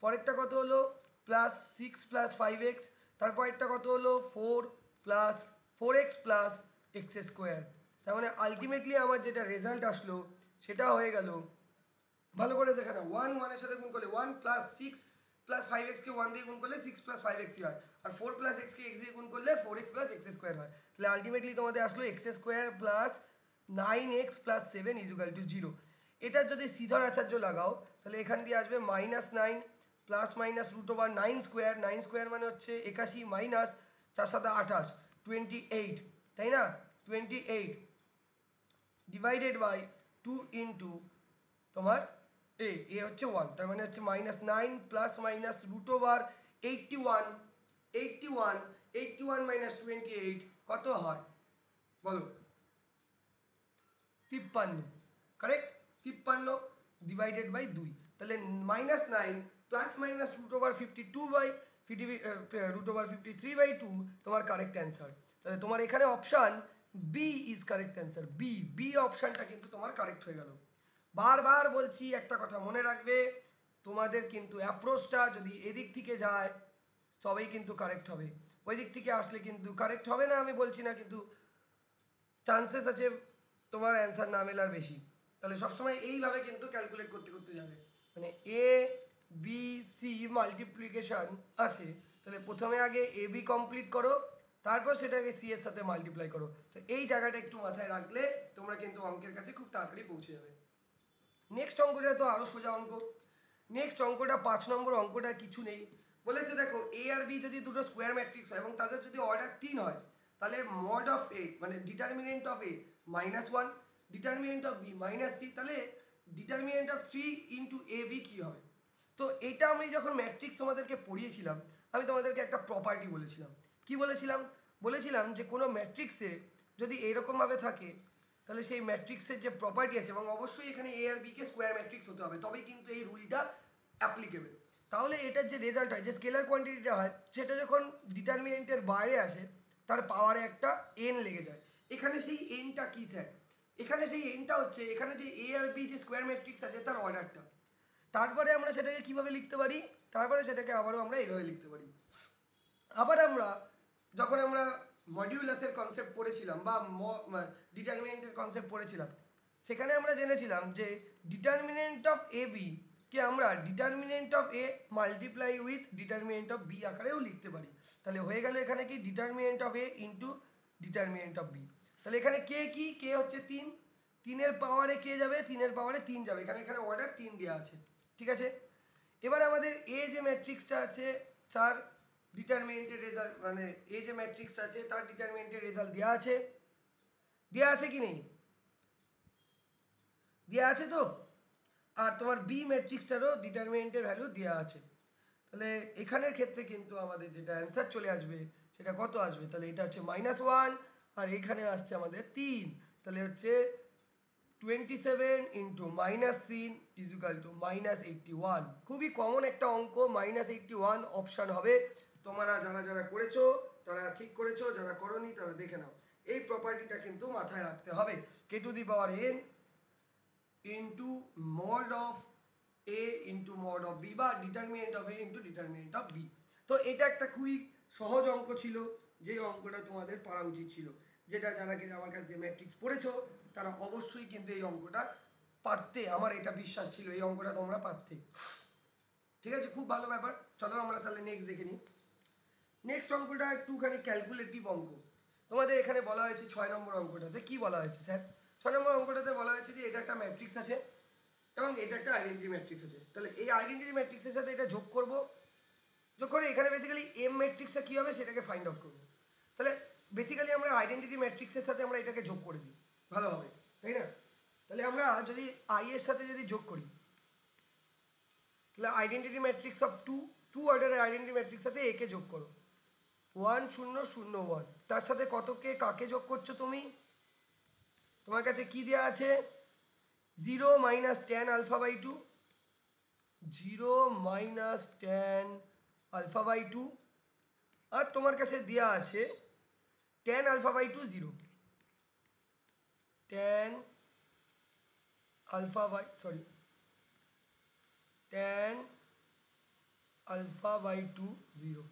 পরেরটা কত হলো প্লাস 6 প্লাস 5x, তারপরেরটা কত হলো 4 plus 4x plus x square. তার মানে আলটিমেটলি আমার যেটা রেজাল্ট আসলো সেটা হয়ে গেল, ভালো করে দেখে না, 1 1 এর সাথে গুণ করলে 1 প্লাস 6 প্লাস 5x কে 1 দিয়ে গুণ করলে 6 প্লাস 5x হয়, আর 4 প্লাস x কে x দিয়ে গুণ করলে 4x প্লাস এক্স স্কোয়ার হয়। তাহলে আলটিমেটলি তোমাদের আসলো X square plus 9x plus 7 equal to 0। এটার যদি শ্রীধর আচার্য লাগাও, তাহলে এখান দিয়ে আসবে -9 plus minus root over 9 square, 9 square মানে হচ্ছে 81 মাইনাস 4 7 28 28, তাই না, 28 ডিভাইডেড বাই 2 ইন্টু তোমার এ হচ্ছে 1, তার মানে হচ্ছে -9 plus minus root over 81 minus 28 কত হয় বলো, 53, কারেক্ট, 53 ডিভাইডেড বাই 2। তাহলে -9 plus minus root over 52 by root over 53 by 2 তোমার কারেক্ট অ্যান্সার। তাহলে তোমার এখানে option B is correct answer, B অপশানটা কিন্তু তোমার কারেক্ট হয়ে গেল। বারবার বলছি একটা কথা মনে রাখবে, তোমাদের কিন্তু অ্যাপ্রোচটা যদি এদিক থেকে যায় তবেই কিন্তু কারেক্ট হবে, ওই দিক থেকে আসলে কিন্তু কারেক্ট হবে না আমি বলছি না, কিন্তু চান্সেস আছে তোমার অ্যান্সার না মেলার বেশি। তাহলে সবসময় এইভাবে কিন্তু ক্যালকুলেট করতে করতে যাবে, মানে এ বি সি মাল্টিপ্লিকেশান আছে, তাহলে প্রথমে আগে এ বি কমপ্লিট করো, তারপর সেটাকে সি এর সাথে মাল্টিপ্লাই করো। তো এই জায়গাটা একটু মাথায় রাখলে তোমরা কিন্তু অঙ্কের কাছে খুব তাড়াতাড়ি পৌঁছে যাবে। নেক্সট অঙ্কটা তো আরও সোজা অঙ্ক। নেক্সট অঙ্কটা 5 নম্বর অঙ্কটা কিছু নেই, বলেছে দেখো এ আর বি যদি দুটো স্কোয়ার ম্যাট্রিক্স হয় এবং তাদের যদি অর্ডার 3 হয়, তাহলে মড অফ এ মানে determinant of A -1, determinant of B -3, তাহলে determinant of 3 into A B কী হবে। তো এটা আমি যখন ম্যাট্রিক্স তোমাদেরকে পড়িয়েছিলাম, আমি তোমাদেরকে একটা প্রপার্টি বলেছিলাম। কি বলেছিলাম যে কোনো ম্যাট্রিক্সে যদি এরকমভাবে থাকে, তাহলে সেই ম্যাট্রিক্সের যে প্রপার্টি আছে, এবং অবশ্যই এখানে এ আর বিকে স্কোয়ার ম্যাট্রিক্স হতে হবে, তবেই কিন্তু এই রুলটা অ্যাপ্লিকেবল। তাহলে এটার যে রেজাল্ট হয়, যে স্কেলার কোয়ান্টিটিটা হয়, সেটা যখন ডিটারমিনেন্টের বাইরে আসে তার পাওয়ারে একটা এন লেগে যায়। এখানে সেই এনটা কী স্যার, এখানে সেই এনটা হচ্ছে এখানে যে এ আর বি যে স্কোয়ার ম্যাট্রিক্স আছে তার অর্ডারটা। তারপরে আমরা সেটাকে কিভাবে লিখতে পারি, তারপরে সেটাকে আবারও আমরা এইভাবে লিখতে পারি। আবার আমরা যখন আমরা মডিউলাসের কনসেপ্ট পড়েছিলাম বা ডিটারমিনেন্টের কনসেপ্ট পড়েছিলাম, সেখানে আমরা জেনেছিলাম যে ডিটারমিনেন্ট অফ এ বি কে আমরা determinant of A multiply with determinant of B আকারেও লিখতে পারি। তাহলে হয়ে গেল এখানে কি determinant of A into determinant of B. তাহলে এখানে কে কি, কে হচ্ছে 3, 3-এর পাওয়ারে কে যাবে, 3-এর পাওয়ারে 3 যাবে, এখানে অর্ডার 3 দেওয়া আছে। ঠিক আছে, এবার আমাদের এ যে ম্যাট্রিক্সটা আছে 4 ডিটারমিনেন্টের রেজাল্ট মানে এই যে ম্যাট্রিক্স আছে তার ডিটারমিনেন্টের রেজাল্ট দেওয়া আছে কি নেই? দেওয়া আছে তো। আর তোমার বি ম্যাট্রিক্সটারও ডিটারমিনেন্টের ভ্যালু দেওয়া আছে। তাহলে এখানের ক্ষেত্রে কিন্তু আমাদের যেটা অ্যান্সার চলে আসবে সেটা কত আসবে? তাহলে এটা হচ্ছে -1 আর এখানে আসছে আমাদের 3, তাহলে হচ্ছে 27 ইন্টু -3 ইজ ইকুয়াল টু -81। খুবই কমন একটা অঙ্ক, -81 অপশান হবে। তোমরা যারা যারা করেছো তারা ঠিক করেছো, যারা করনি তারা দেখে নাও। এই প্রপার্টিটা কিন্তু মাথায় রাখতে হবে। k two the power n into mod of a into mod of b বা determinant of a into determinant of b। তো এটা একটা খুবই সহজ অঙ্ক ছিল, যে অঙ্কটা তোমাদের পারা উচিত ছিল। যেটা যারা কিনা আমার কাছে ম্যাট্রিক্স পড়েছো তারা অবশ্যই কিন্তু এই অঙ্কটা পারতে, আমার এটা বিশ্বাস ছিল এই অঙ্কটা তোমরা পারতে। ঠিক আছে, খুব ভালো ব্যাপার। চলো আমরা তাহলে নেক্সট দেখে নিই। নেক্সট অঙ্কটা একটুখানি ক্যালকুলেটিভ অঙ্ক। তোমাদের এখানে বলা হয়েছে 6 নম্বর অঙ্কটাতে কি বলা হয়েছে স্যার? 6 নম্বর অঙ্কটাতে বলা হয়েছে যে এটা একটা ম্যাট্রিক্স আছে এবং এটা একটা আইডেন্টিটি ম্যাট্রিক্স আছে। তাহলে এই আইডেন্টিটি ম্যাট্রিক্সের সাথে এটা যোগ করব, যোগ করে এখানে বেসিক্যালি এম ম্যাট্রিক্সটা কী হবে সেটাকে ফাইন্ড আউট করবো। তাহলে বেসিক্যালি আমরা আইডেন্টিটি ম্যাট্রিক্সের সাথে আমরা এটাকে যোগ করে দিই, ভালো হবে তাই না? তাহলে আমরা যদি আই এর সাথে যদি যোগ করি, তাহলে আইডেন্টিটি ম্যাট্রিক্স অফ টু অর্ডারের আইডেন্টিটি ম্যাট্রিক্স সাথে একে যোগ করো, 1 0 0 1। তার সাথে কতকে কাকে যোগ করছো তুমি? তোমার কাছে কি দেওয়া আছে? 0 - tan α/2, 0 - tan α/2, আর তোমার কাছে দেওয়া আছে tan α/2 0, tan α/2 0।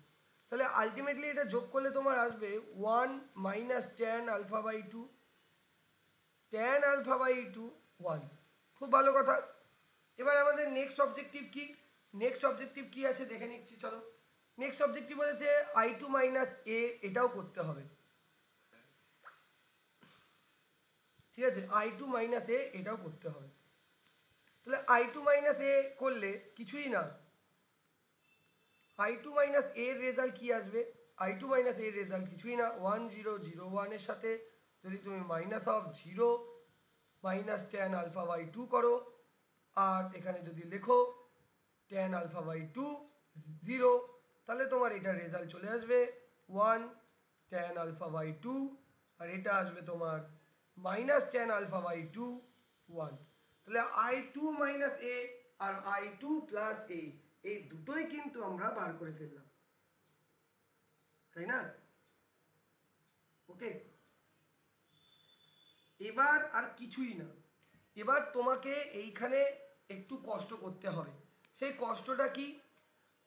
তাহলে আলটিমেটলি এটা যোগ করলে তোমার আসবে 1 - tan α/2, tan α/2 1। খুব ভালো কথা। এবার আমাদের নেক্সট অবজেক্টিভ কি? নেক্সট অবজেক্টিভ কি আছে দেখে নিচ্ছি, চলো। নেক্সট অবজেক্টিভ বলেছে i2 - a, এটাও করতে হবে। ঠিক আছে, i2 - a এটাও করতে হবে। তাহলে i2 - a করলে কিছুই না, i2 - a এর রেজাল্ট কি আসবে? i2 - a এর রেজাল্ট কিছুই না, 1 0 0 1 এর সাথে যদি তুমি -0 - tan α/2 করো, আর এখানে যদি লেখো tan α/2 0, তাহলে তোমার এটা রেজাল্ট চলে আসবে 1 tan α/2, আর এটা আসবে তোমার -tan α/2 1। তাহলে i2 - a R i2 + a এই দুটোই কিন্তু আমরা বার করে ফেললাম, তাই না? ওকে, এবার আর কিছুই না, এবার তোমাকে এইখানে একটু কষ্ট করতে হবে। সেই কষ্টটা কি?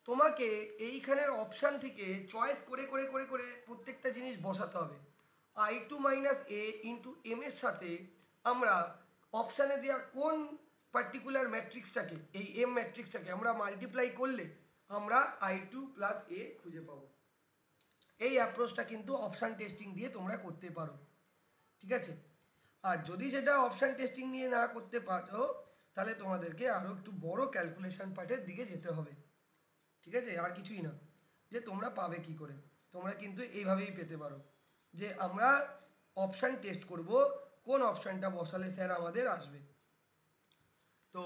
তোমাকে এইখানের অপশান থেকে চয়েস করে করে করে করে প্রত্যেকটা জিনিস বসাতে হবে। i2 - a ইন্টু এম এর সাথে আমরা অপশানে দেওয়া কোন পার্টিকুলার ম্যাট্রিক্সটাকে, এই এম ম্যাট্রিক্সটাকে আমরা মাল্টিপ্লাই করলে আমরা i2 + a খুঁজে পাবো। এই অ্যাপ্রোচটা কিন্তু অপশান টেস্টিং দিয়ে তোমরা করতে পারো, ঠিক আছে? আর যদি সেটা অপশান টেস্টিং নিয়ে না করতে পারো তাহলে তোমাদেরকে আরও একটু বড় ক্যালকুলেশন পার্টের দিকে যেতে হবে, ঠিক আছে? আর কিছুই না। যে তোমরা পাবে কি করে, তোমরা কিন্তু এইভাবেই পেতে পারো যে আমরা অপশান টেস্ট করব কোন অপশানটা বসালে স্যার আমাদের আসবে। তো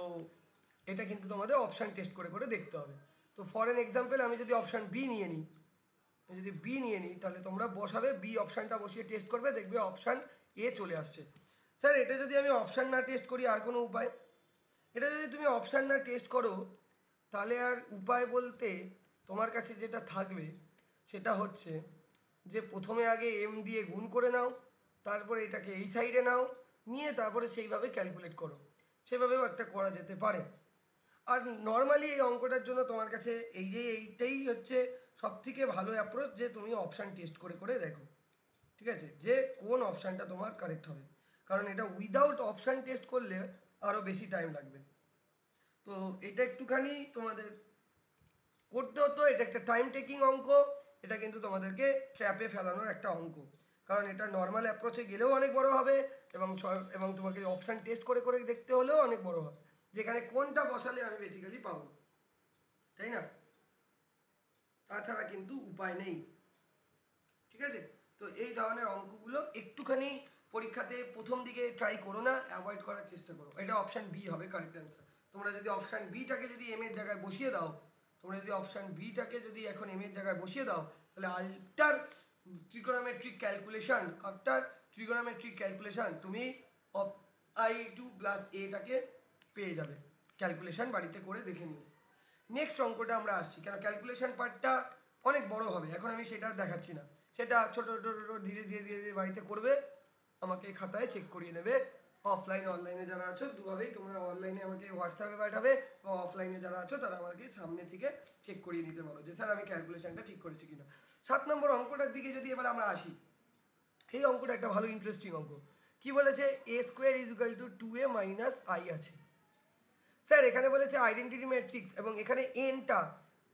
এটা কিন্তু তোমাদের অপশান টেস্ট করে করে দেখতে হবে। তো ফর এন এক্সাম্পল আমি যদি অপশান বি নিয়ে নিই, তাহলে তোমরা বসাবে বি অপশানটা বসিয়ে টেস্ট করবে, দেখবে অপশান এ চলে আসছে। স্যার এটা যদি আমি অপশান না টেস্ট করি আর কোনো উপায়? এটা যদি তুমি অপশান না টেস্ট করো তাহলে আর উপায় বলতে তোমার কাছে যেটা থাকবে সেটা হচ্ছে যে প্রথমে আগে এম দিয়ে গুণ করে নাও, তারপরে এটাকে এই সাইডে নাও, নিয়ে তারপরে সেইভাবে ক্যালকুলেট করো, সেভাবেও একটা করা যেতে পারে। আর নর্মালি এই অঙ্কটার জন্য তোমার কাছে এইটাই হচ্ছে সবথেকে ভালো অ্যাপ্রোচ, যে তুমি অপশান টেস্ট করে করে দেখো, ঠিক আছে, যে কোন অপশানটা তোমার কারেক্ট হবে। কারণ এটা উইদাউট অপশান টেস্ট করলে আরও বেশি টাইম লাগবে। তো এটা একটুখানি তোমাদের করতে হতো, এটা একটা টাইম টেকিং অঙ্ক, এটা কিন্তু তোমাদেরকে ট্র্যাপে ফেলানোর একটা অঙ্ক। কারণ এটা নর্মাল অ্যাপ্রোচে গেলেও অনেক বড় হবে এবং তোমাকে অপশান টেস্ট করে করে দেখতে হলেও অনেক বড় হবে, যেখানে কোনটা বসালে আমি বেসিক্যালি পাবো, তাই না? তাছাড়া কিন্তু উপায় নেই। ঠিক আছে, তো এই ধরনের অঙ্কগুলো একটুখানি পরীক্ষাতে প্রথম দিকে ট্রাই করো না, অ্যাভয়েড করার চেষ্টা করো। এটা অপশান বি হবে কারেক্ট অ্যান্সার। তোমরা যদি অপশান বিটাকে যদি এম এর জায়গায় বসিয়ে দাও, তোমরা যদি অপশান বিটাকে যদি এখন এম এর জায়গায় বসিয়ে দাও, তাহলে আফটার ট্রিগোনোমেট্রিক ক্যালকুলেশন, তুমি i2 প্লাস এটাকে পেয়ে যাবে। ক্যালকুলেশন বাড়িতে করে দেখে নিও। নেক্সট অঙ্কটা আমরা আসছি, কেন ক্যালকুলেশন পার্টটা অনেক বড় হবে, এখন আমি সেটা দেখাচ্ছি না, সেটা ছোট ছোট ধীরে ধীরে ধীরে ধীরে বাড়িতে করবে, আমাকে খাতায় চেক করিয়ে নেবে। অফলাইন অনলাইনে যারা আছো দুভাবেই, তোমরা অনলাইনে আমাকে হোয়াটসঅ্যাপে পাঠাবে, বা অফলাইনে যারা আছো তারা আমাকে সামনে থেকে চেক করিয়ে নিতে পারো যে স্যার আমি ক্যালকুলেশনটা ঠিক করেছি কিনা। 7 নম্বর অঙ্কটার দিকে যদি এবার আমরা আসি, এই অঙ্কটা একটা ভালো ইন্টারেস্টিং অঙ্ক। কি বলেছে, A square is equal to 2a minus I আছে। স্যার এখানে বলেছে আইডেন্টিটি ম্যাট্রিক্স, এবং এখানে এনটা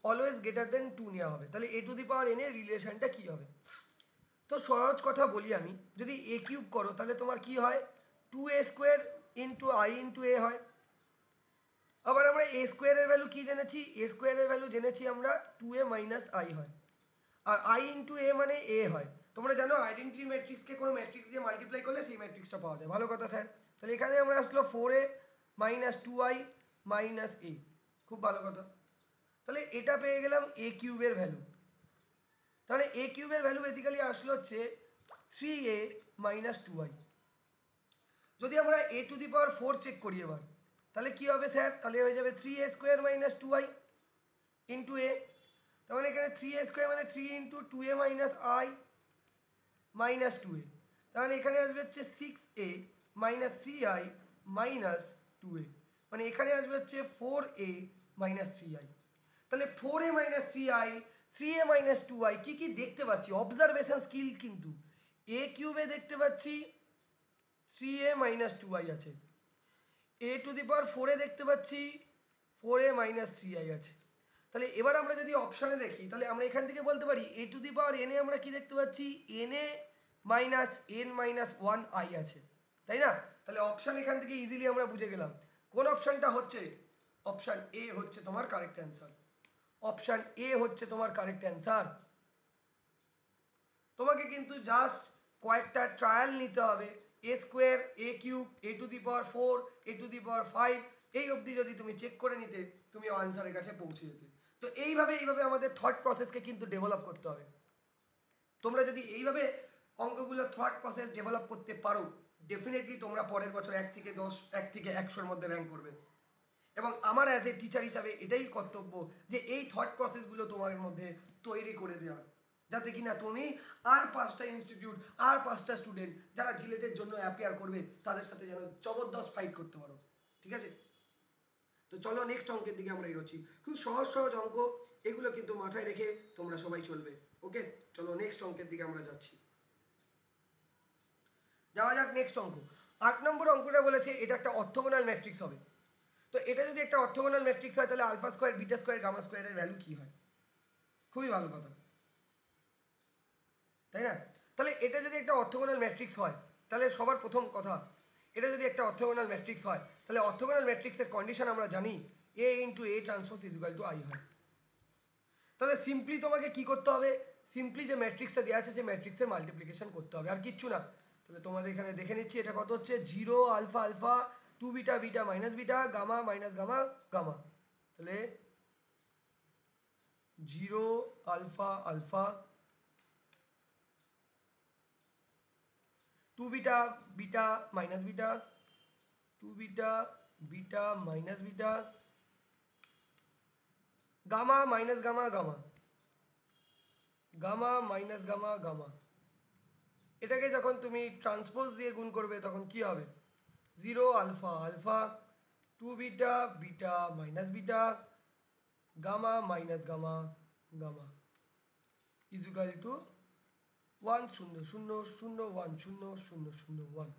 অলওয়েজ গ্রেটার দেন 2 নেওয়া হবে, তাহলে A to the power N এর রিলেশনটা কী হবে? তো সহজ কথা বলি আমি, যদি এ কিউব করো তাহলে তোমার কি হয়, 2a square into I into A হয়। আবার আমরা এ স্কোয়ারের ভ্যালু কি জেনেছি, এ স্কোয়ারের ভ্যালু জেনেছি আমরা 2a মাইনাস আই হয়, আর আই ইন্টু এ মানে এ হয়। তোমরা জানো আইডেন্টিটি ম্যাট্রিক্সকে কোনো ম্যাট্রিক্স দিয়ে মাল্টিপ্লাই করলে সেই ম্যাট্রিক্সটা পাওয়া যায়। ভালো কথা স্যার, তাহলে এখানে আমরা আসলো 4a মাইনাস 2i মাইনাস এ, খুব ভালো কথা। তাহলে এটা পেয়ে গেলাম এ কিউবের ভ্যালু, তাহলে এ কিউবের ভ্যালু বেসিক্যালি আসলো হচ্ছে 3a মাইনাস 2i। যদি আমরা এ টু দি পাওয়ার 4 চেক করি এবার, তাহলে কি হবে স্যার, তাহলে হয়ে যাবে 3a square minus 2i into এ, তার মানে এখানে 3a স্কোয়ার মানে 3 into 2a minus I minus 2a, তার মানে এখানে আসবে হচ্ছে 6a minus 3i minus 2a, মানে এখানে আসবে হচ্ছে 4a মাইনাস 3i। তাহলে 4a minus 3i, 3a minus 2i কি কি দেখতে পাচ্ছি, অবজারভেশন স্কিল কিন্তু। এ কিউবে দেখতে পাচ্ছি 3a মাইনাস 2i আছে, এ টু দি পাওয়ার 4 এ দেখতে পাচ্ছি 4a মাইনাস 3i আছে। তাহলে এবার আমরা যদি অপশানে দেখি, তাহলে আমরা এখান থেকে বলতে পারি এ টু দি পাওয়ার এনে আমরা কি দেখতে পাচ্ছি, na minus n minus 1i আছে, তাই না? তাহলে অপশান এখান থেকে ইজিলি আমরা বুঝে গেলাম কোন অপশানটা হচ্ছে, অপশান এ হচ্ছে তোমার কারেক্ট অ্যান্সার। অপশান এ হচ্ছে তোমার কারেক্ট অ্যান্সার। তোমাকে কিন্তু জাস্ট কয়েকটা ট্রায়াল নিতে হবে, A square, A cube, A to the power 4, A to the power 5, এই অবধি যদি তুমি চেক করে নিতে তুমি আনসারের কাছে পৌঁছে যেতে। তো এইভাবে আমাদের থট প্রসেসকে কিন্তু ডেভেলপ করতে হবে। তোমরা যদি এইভাবে অঙ্কগুলো থট প্রসেস ডেভেলপ করতে পারো, ডেফিনেটলি তোমরা পরের বছর 1 থেকে 10, 1 থেকে 100-র মধ্যে র্যাঙ্ক করবে। এবং আমার অ্যাজ এ টিচার হিসাবে এটাই কর্তব্য যে এই থট প্রসেসগুলো তোমার মধ্যে তৈরি করে দেওয়া, যাতে কিনা তুমি আর 5টা ইনস্টিটিউট, আর 5টা স্টুডেন্ট যারা জিলেটের জন্য অ্যাপিয়ার করবে তাদের সাথে যেন জবরদস্ত ফাইট করতে পারো। ঠিক আছে, তো চলো নেক্সট অঙ্কের দিকে আমরা এগোচ্ছি। খুব সহজ সহজ অঙ্ক, এগুলো কিন্তু মাথায় রেখে তোমরা সবাই চলবে। ওকে, চলো নেক্সট অঙ্কের দিকে আমরা যাচ্ছি। যাওয়া যাক নেক্সট অঙ্ক। 8 নম্বর অঙ্কটা বলেছে এটা একটা অর্থোগোনাল ম্যাট্রিক্স হবে। তো এটা যদি একটা অর্থোগোনাল ম্যাট্রিক্স হয় তাহলে alpha square, beta square, gamma স্কোয়ারের ভ্যালু কী হয়? খুবই ভালো কথা, তাই না? তাহলে এটা যদি একটা অর্থোগোনাল ম্যাট্রিক্স হয়, তাহলে সবার প্রথম কথা, এটা যদি একটা অর্থোগোনাল ম্যাট্রিক্স হয় তাহলে অর্থোগোনাল ম্যাট্রিক্সের কন্ডিশন আমরা জানি A into A transpose is equal to I হয়। তাহলে সিম্পলি তোমাকে কি করতে হবে, সিম্পলি যে ম্যাট্রিক্সটা দেওয়া আছে সেই ম্যাট্রিক্সের মাল্টিপ্লিকেশন করতে হবে, আর কিচ্ছু না। তাহলে তোমাদের এখানে দেখে নিচ্ছি এটা কত হচ্ছে, 0 alpha alpha, 2 beta beta minus beta, gamma minus gamma gamma. তাহলে 0 alpha alpha, 2 beta beta minus beta, 2 beta beta minus beta, gamma minus gamma gamma, gamma minus gamma gamma. এটাকে যখন তুমি ট্রান্সপোজ দিয়ে গুণ করবে তখন কি হবে, 0 alpha alpha, 2 beta beta minus beta, gamma minus gamma gamma is equal to 1 0 0 0 1 0 0 0 1।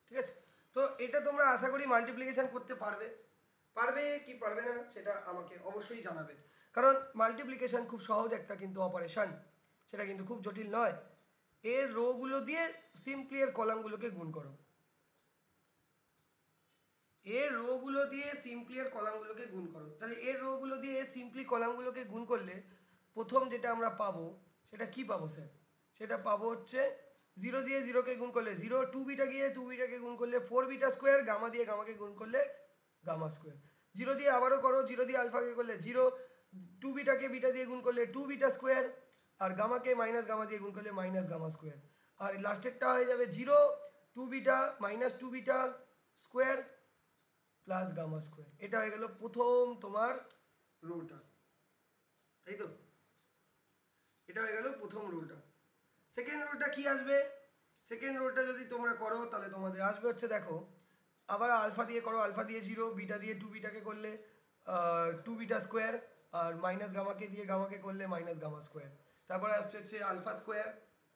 ঠিক আছে, তো এটা তোমরা আশা করি মাল্টিপ্লিকেশন করতে পারবে। পারবে কি পারবে না সেটা আমাকে অবশ্যই জানাবে, কারণ মাল্টিপ্লিকেশন খুব সহজ একটা কিন্তু অপারেশন, সেটা কিন্তু খুব জটিল নয়। এর রোগুলো দিয়ে সিম্পলি এর কলামগুলোকে গুণ করো, এর রোগুলো দিয়ে সিম্পলি এর কলামগুলোকে গুণ করো। তাহলে এর রোগুলো দিয়ে সিম্পলি কলামগুলোকে গুণ করলে প্রথম যেটা আমরা পাবো সেটা কি পাবো স্যার? সেটা পাবো হচ্ছে 0 দিয়ে 0কে গুণ করলে 0, 2 বিটা গিয়ে 2 বিটাকে গুণ করলে 4 বিটা স্কোয়ার, গামা দিয়ে গামাকে গুণ করলে গামা স্কোয়ার। 0 দিয়ে আবারও করো, 0 দিয়ে আলফাকে করলে 0, 2 বিটাকে বিটা দিয়ে গুণ করলে 2 বিটা স্কোয়ার, আর গামাকে মাইনাস গামা দিয়ে গুণ করলে মাইনাস গামা স্কোয়ার। আর লাস্টেরটা হয়ে যাবে 0, 2 beta minus 2 beta square plus gamma square. এটা হয়ে গেল প্রথম তোমার রোটা, তাই তো? এটা হয়ে গেল প্রথম রোটা। সেকেন্ড রোটা কি আসবে? সেকেন্ড রোটা যদি তোমরা করো তাহলে তোমাদের আসবে হচ্ছে, দেখো আবার আলফা দিয়ে করো, আলফা দিয়ে 0, বিটা দিয়ে 2 বিটাকে করলে 2 বিটা স্কোয়ার, আর মাইনাস গামাকে দিয়ে গামাকে করলে মাইনাস গামা স্কোয়ার। তারপরে আসছে হচ্ছে alpha square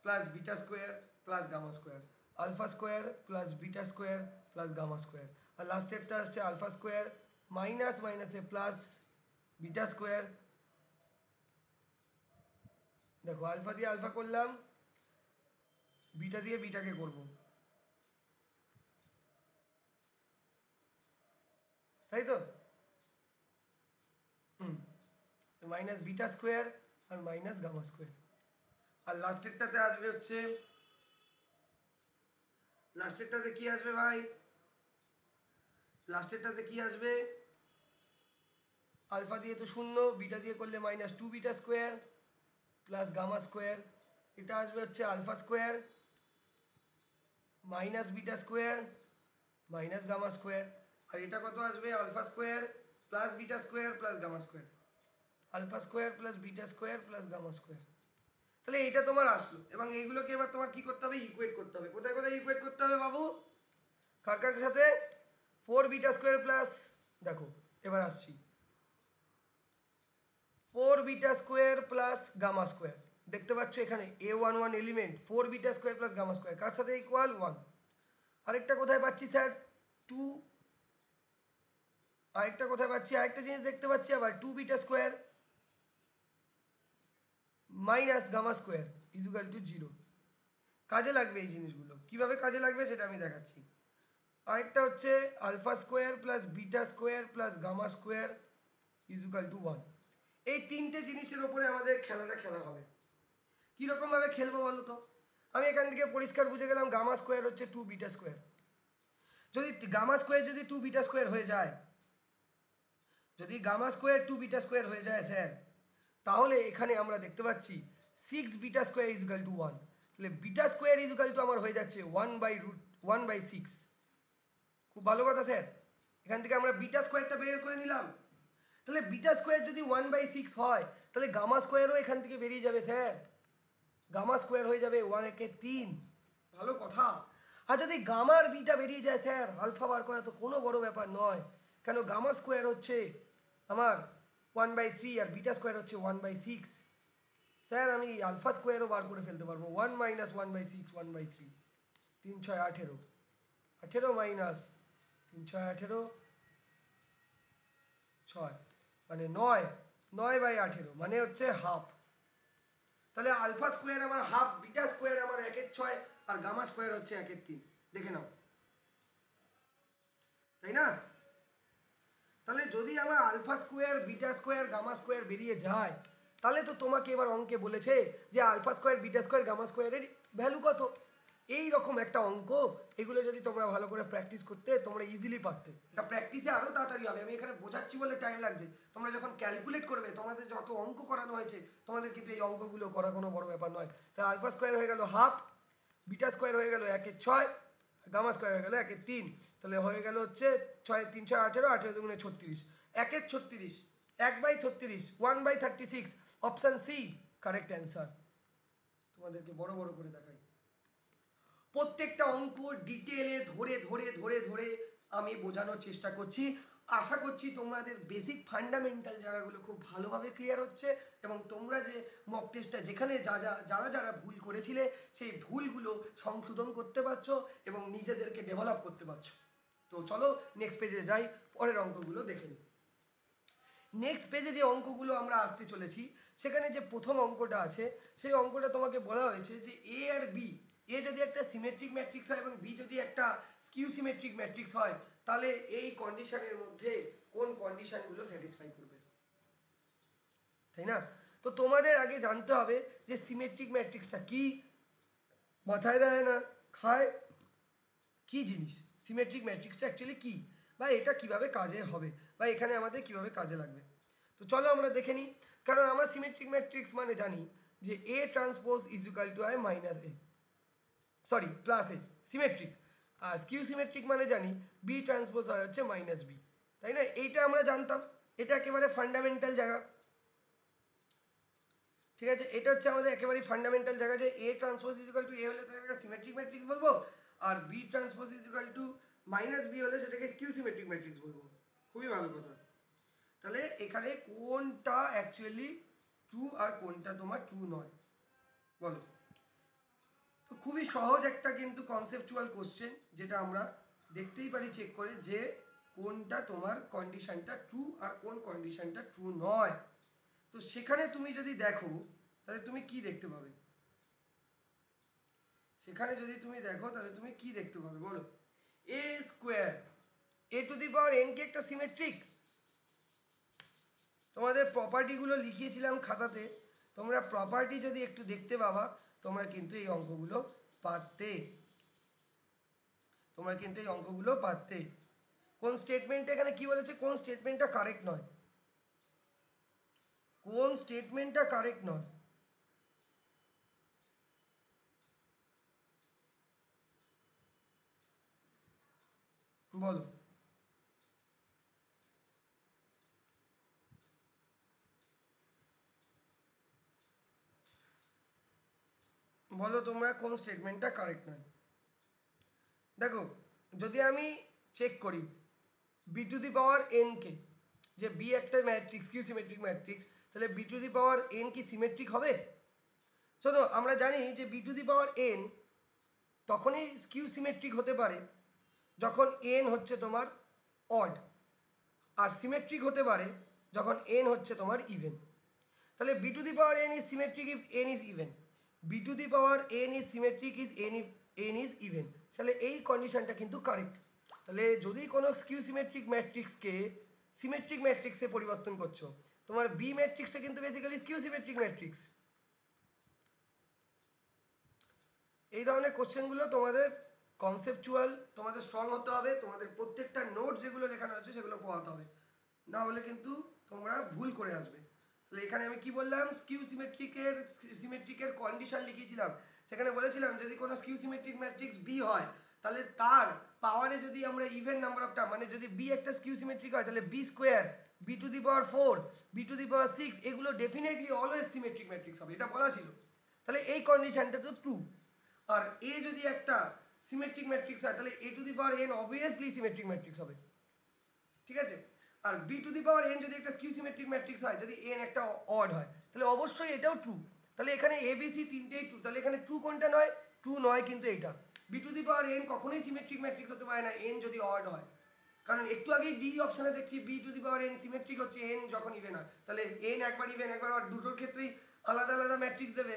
plus beta square plus gamma square, alpha square plus beta square plus gamma square. আর লাস্টেরটা আসছে আলফা স্কোয়ার মাইনাস মাইনাসে প্লাস বিটা স্কোয়ার। দেখো আলফা দিয়ে আলফা করলাম, বিটা দিয়ে বিটাকে করব, তাই তো? মাইনাস বিটা স্কোয়ার আর মাইনাস গামা স্কোয়ার। আর লাস্টেরটাতে আসবে হচ্ছে, লাস্টেরটাতে কি আসবে ভাই? লাস্টেরটাতে কি আসবে? আলফা দিয়ে তো 0, বিটা দিয়ে করলে minus 2 beta square plus gamma square. এটা আসবে হচ্ছে alpha square minus beta square minus gamma square. আর এটা কত আসবে? Alpha square plus beta square plus gamma square, alpha square plus beta square plus gamma square. তাহলে এটা তোমার আসলো, এবং এইগুলোকে এবার তোমার কি করতে হবে? ইকুয়েট করতে হবে। কোথায় কোথায় ইকুয়েট করতে হবে বাবু? কার কার সাথে? 4 বিটা স্কোয়ার প্লাস, দেখো এবার আসছি, 4 beta square plus gamma square. দেখতে পাচ্ছ এখানে a11 element 4 beta square plus gamma square কার সাথে ইকুয়াল 1। আরেকটা কোথায় পাচ্ছি স্যার? 2। আরেকটা কোথায় পাচ্ছি? আরেকটা জিনিস দেখতে পাচ্ছি আবার 2 beta square minus gamma square equal to 0। কাজে লাগবে এই জিনিসগুলো, কিভাবে কাজে লাগবে সেটা আমি দেখাচ্ছি। আরেকটা হচ্ছে alpha square plus beta square plus gamma square equal to 1। এই তিনটে জিনিসের ওপরে আমাদের খেলাটা খেলা হবে। কীরকমভাবে খেলবো বলো তো? আমি এখান থেকে পরিষ্কার বুঝে গেলাম গামা স্কোয়ার হচ্ছে 2 বিটা স্কোয়ার। যদি গামা স্কোয়ার যদি 2 বিটা স্কোয়ার হয়ে যায়, যদি গামা স্কোয়ার 2 বিটা স্কোয়ার হয়ে যায় স্যার, তাহলে এখানে আমরা দেখতে পাচ্ছি 6 বিটা স্কোয়ার ইজুকাল টু 1। তাহলে বিটা স্কোয়ার ইজুকাল টু আমার হয়ে যাচ্ছে 1/6। খুব ভালো কথা স্যার। এখান থেকে আমরা বিটা স্কোয়ারটা বের করে নিলাম। তাহলে বিটা স্কোয়ার যদি 1/6 হয়, তাহলে গামা স্কোয়ারও এখান থেকে বেরিয়ে যাবে স্যার। গামা স্কোয়ার হয়ে যাবে 1/3। ভালো কথা। আর যদি গামার বিটা বেরিয়ে যায় স্যার, আলফা বার করা তো কোনো বড় ব্যাপার নয়, কেন গামা স্কোয়ার হচ্ছে আমার 1/3 আর বিটা স্কোয়ার হচ্ছে 1/6। স্যার আমি আলফা স্কোয়ারও বার করে ফেলতে পারবো, 1 মাইনাস 1/6 1/3, 3 6 18, 18 মাইনাস 3 6 18 6 মানে 9/18 মানে হচ্ছে হাফ। তাহলে আলফা স্কোয়ার আমার হাফ, বিটা স্কোয়ার আমার 1/6 আর গামা স্কোয়ার হচ্ছে 1/3। দেখে নাও, তাই না? তাহলে যদি আমার alpha square beta square gamma square বেরিয়ে যায়, তাহলে তো তোমাকে এবার অঙ্কে বলেছে যে alpha square beta square gamma স্কোয়ারের ভ্যালু কত। এই রকম একটা অঙ্ক, এগুলো যদি তোমরা ভালো করে প্র্যাকটিস করতে তোমরা ইজিলি পারতে। এটা প্র্যাকটিসে আরও তাড়াতাড়ি হবে। আমি এখানে বোঝাচ্ছি বলে টাইম লাগছে, তোমরা যখন ক্যালকুলেট করবে, তোমাদের যত অঙ্ক করানো হয়েছে, তোমাদের কিন্তু এই অঙ্কগুলো করা কোনো বড় ব্যাপার নয়। তাই আলফা স্কোয়ার হয়ে গেল হাফ, বিটা স্কোয়ার হয়ে গেল 1/6, গামা স্কোয়ার হয়ে গেল 1/3। তাহলে হয়ে গেল হচ্ছে 6 3 6 18, 18 দুগুণে 36, 1/36, 1/36, 1/36। Option C correct answer. তোমাদেরকে বড় বড় করে দেখাই, প্রত্যেকটা অঙ্ক ডিটেলে ধরে ধরে ধরে ধরে আমি বোঝানোর চেষ্টা করছি। আশা করছি তোমাদের বেসিক ফান্ডামেন্টাল জায়গাগুলো খুব ভালোভাবে ক্লিয়ার হচ্ছে, এবং তোমরা যে মক টেস্টটা যেখানে যারা যারা ভুল করেছিলে সেই ভুলগুলো সংশোধন করতে পারছো এবং নিজেদেরকে ডেভেলপ করতে পারছো। তো চলো নেক্সট পেজে যাই, পরের অঙ্কগুলো দেখে নিই। নেক্সট পেজে যে অঙ্কগুলো আমরা আসতে চলেছি, সেখানে যে প্রথম অঙ্কটা আছে, সেই অঙ্কটা তোমাকে বলা হয়েছে যে এ আর বি, এ যদি একটা সিমেট্রিক ম্যাট্রিক্স হয় এবং বি যদি একটা স্কিউ সিমেট্রিক ম্যাট্রিক্স হয়, তাহলে এই কন্ডিশনের মধ্যে কোন কন্ডিশনগুলো স্যাটিসফাই করবে, তাই না? তো তোমাদের আগে জানতে হবে যে সিমেট্রিক ম্যাট্রিক্সটা কি, মাথায় দেয় না খায় কি জিনিস, সিমেট্রিক ম্যাট্রিক্সটা অ্যাকচুয়ালি কি, বা এটা কিভাবে কাজে হবে, বা এখানে আমাদের কিভাবে কাজে লাগবে। তো চলো আমরা দেখে নিই। কারণ আমরা সিমেট্রিক ম্যাট্রিক্স মানে জানি যে A transpose is equal to I minus A, sorry plus A, symmetric. আর স্কিউ সিমেট্রিক মানে জানি বি ট্রান্সপোজ হয় হচ্ছে মাইনাস বি, তাই না? এইটা আমরা জানতাম, এটা একেবারে ফান্ডামেন্টাল জায়গা, ঠিক আছে? এটা হচ্ছে আমাদের একেবারে ফান্ডামেন্টাল জায়গা যে A transpose is equal to A হলে তাকে সিমেট্রিক ম্যাট্রিক্স বলবো, আর B transpose is equal to minus B হলে সেটাকে স্কিউ সিমেট্রিক ম্যাট্রিক্স বলবো। খুবই ভালো কথা। তাহলে এখানে কোনটা অ্যাকচুয়ালি ট্রু আর কোনটা তোমার ট্রু নয় বলো? তো খুবই সহজ একটা কিন্তু কনসেপচুয়াল কোশ্চেন, যেটা আমরা দেখতেই পারি চেক করে যে কোনটা তোমার কন্ডিশনটা ট্রু আর কোন কন্ডিশনটা ট্রু নয়। তো সেখানে তুমি যদি দেখো তাহলে তুমি কি দেখতে পাবে? সেখানে যদি তুমি দেখো তাহলে তুমি কি দেখতে পাবে বলো? A square, A to the power N কি একটা সিমেট্রিক? তোমাদের প্রপার্টিগুলো লিখিয়েছিলাম খাতাতে, তোমরা প্রপার্টি যদি একটু দেখতে পাবা তোমরা কিন্তু এই অঙ্কগুলো পারতে, তোমরা কিন্তু এই অঙ্কগুলো পারতে। কোন স্টেটমেন্টটা এখানে কি বলেছে, কোন স্টেটমেন্টটা কারেক্ট নয়, কোন স্টেটমেন্টটা কারেক্ট নয়? বলো। বলো তোমরা কোন স্টেটমেন্টটা কারেক্ট নয়। দেখো যদি আমি চেক করি B to the power N কে, যে বি একটা ম্যাট্রিক্স কিউ সিমেট্রিক ম্যাট্রিক্স, তাহলে B to the power N কি সিমেট্রিক হবে? শোনো আমরা জানি যে B to the power N তখনই কিউ সিমেট্রিক হতে পারে যখন এন হচ্ছে তোমার অড, আর সিমেট্রিক হতে পারে যখন এন হচ্ছে তোমার ইভেন। তাহলে B to the power N is symmetric if N is even, B to the power N is symmetric is N is even. তাহলে এই কন্ডিশনটা কিন্তু কারেক্ট। তাহলে যদি কোনো স্কিউ সিমেট্রিক ম্যাট্রিক্সকে সিমেট্রিক ম্যাট্রিক্সে পরিবর্তন করছো, তোমার বি ম্যাট্রিক্সটা কিন্তু বেসিক্যালি স্কিউ সিমেট্রিক ম্যাট্রিক্স। এই ধরনের কোশ্চেনগুলো তোমাদের কনসেপচুয়াল তোমাদের স্ট্রং হতে হবে, তোমাদের প্রত্যেকটা নোট যেগুলো লেখানো হচ্ছে সেগুলো পড়াতে হবে, না হলে কিন্তু তোমরা ভুল করে আসবে। তাহলে এখানে আমি কি বললাম, স্কিউ সিমেট্রিকের কন্ডিশন লিখিয়েছিলাম, সেখানে বলেছিলাম যদি কোনো স্কিউ সিমেট্রিক ম্যাট্রিক্স বি হয় তাহলে তার পাওয়ারে যদি আমরা ইভেন নাম্বার অফ টার্ম, মানে যদি বি একটা স্কিউ সিমেট্রিক হয় তাহলে B square, B to the power 4, B to the power 6 এগুলো ডেফিনেটলি অলওয়েজ সিমেট্রিক ম্যাট্রিক্স হবে, এটা বলা ছিল। তাহলে এই কন্ডিশনটা তো ট্রু। আর এ যদি একটা সিমেট্রিক ম্যাট্রিক্স হয় তাহলে A to the power N obviously symmetric matrix হবে, ঠিক আছে? আর B to the power N যদি একটা স্কিউ সিমেট্রিক ম্যাট্রিক্স হয়, যদি এন একটা অড হয় তাহলে অবশ্যই এটাও ট্রু। তাহলে এখানে এ বি সি তিনটেই ট্রু। তাহলে এখানে ট্রু কোনটা নয়? ট্রু নয় কিন্তু এটা। B to the power N কখনোই সিমেট্রিক ম্যাট্রিক্স হতে পারে না এন যদি অড হয়, কারণ একটু আগেই ডি অপশানে দেখছি B to the power N symmetric হচ্ছে এন যখন ইভেন হয়। তাহলে এন একবার ইভেন একবার অড, দুটোর ক্ষেত্রেই আলাদা আলাদা ম্যাট্রিক্স দেবে,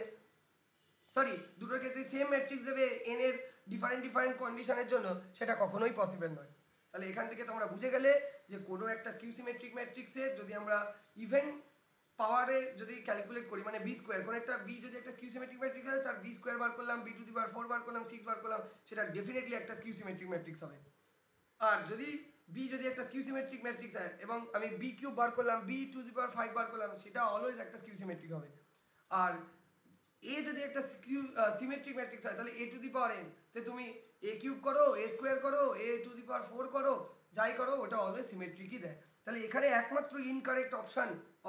সরি দুটোর ক্ষেত্রে সেম ম্যাট্রিক্স দেবে এন এর ডিফারেন্ট ডিফারেন্ট কন্ডিশনের জন্য, সেটা কখনোই পসিবল নয়। তাহলে এখান থেকে তোমরা বুঝে গেলে যে কোনো একটা স্কিউ সিমেট্রিক ম্যাট্রিক্সের যদি আমরা ইভেন পাওয়ারে যদি ক্যালকুলেট করি, মানে বি স্কোয়ার, কোনো একটা বি যদি একটা স্কিউ সিমেট্রিক ম্যাট্রিক্স হয় তার বি স্কোয়ার বার করলাম, বি টু দি পাওয়ার 4 বার করলাম, 6 বার করলাম, সেটা ডেফিনেটলি একটা স্কিউ সিমেট্রিক ম্যাট্রিক্স হবে। আর যদি বি যদি একটা স্কিউ সিমেট্রিক ম্যাট্রিক্স হয় এবং আমি বি কিউব বার করলাম, বি টু দি পাওয়ার 5 বার করলাম, সেটা অলওয়েজ একটা স্কিউ সিমেট্রিক হবে। আর এ যদি একটা সিমেট্রিক ম্যাট্রিক্স হয় তাহলে A to the power N, যে তুমি এ কিউব করো, এ স্কোয়ার করো, এ টু দি পাওয়ার 4 করো, যাই করো ওটা অলওয়েজ সিমেট্রিকই দেয়। তাহলে এখানে একমাত্র ইনকারেক্ট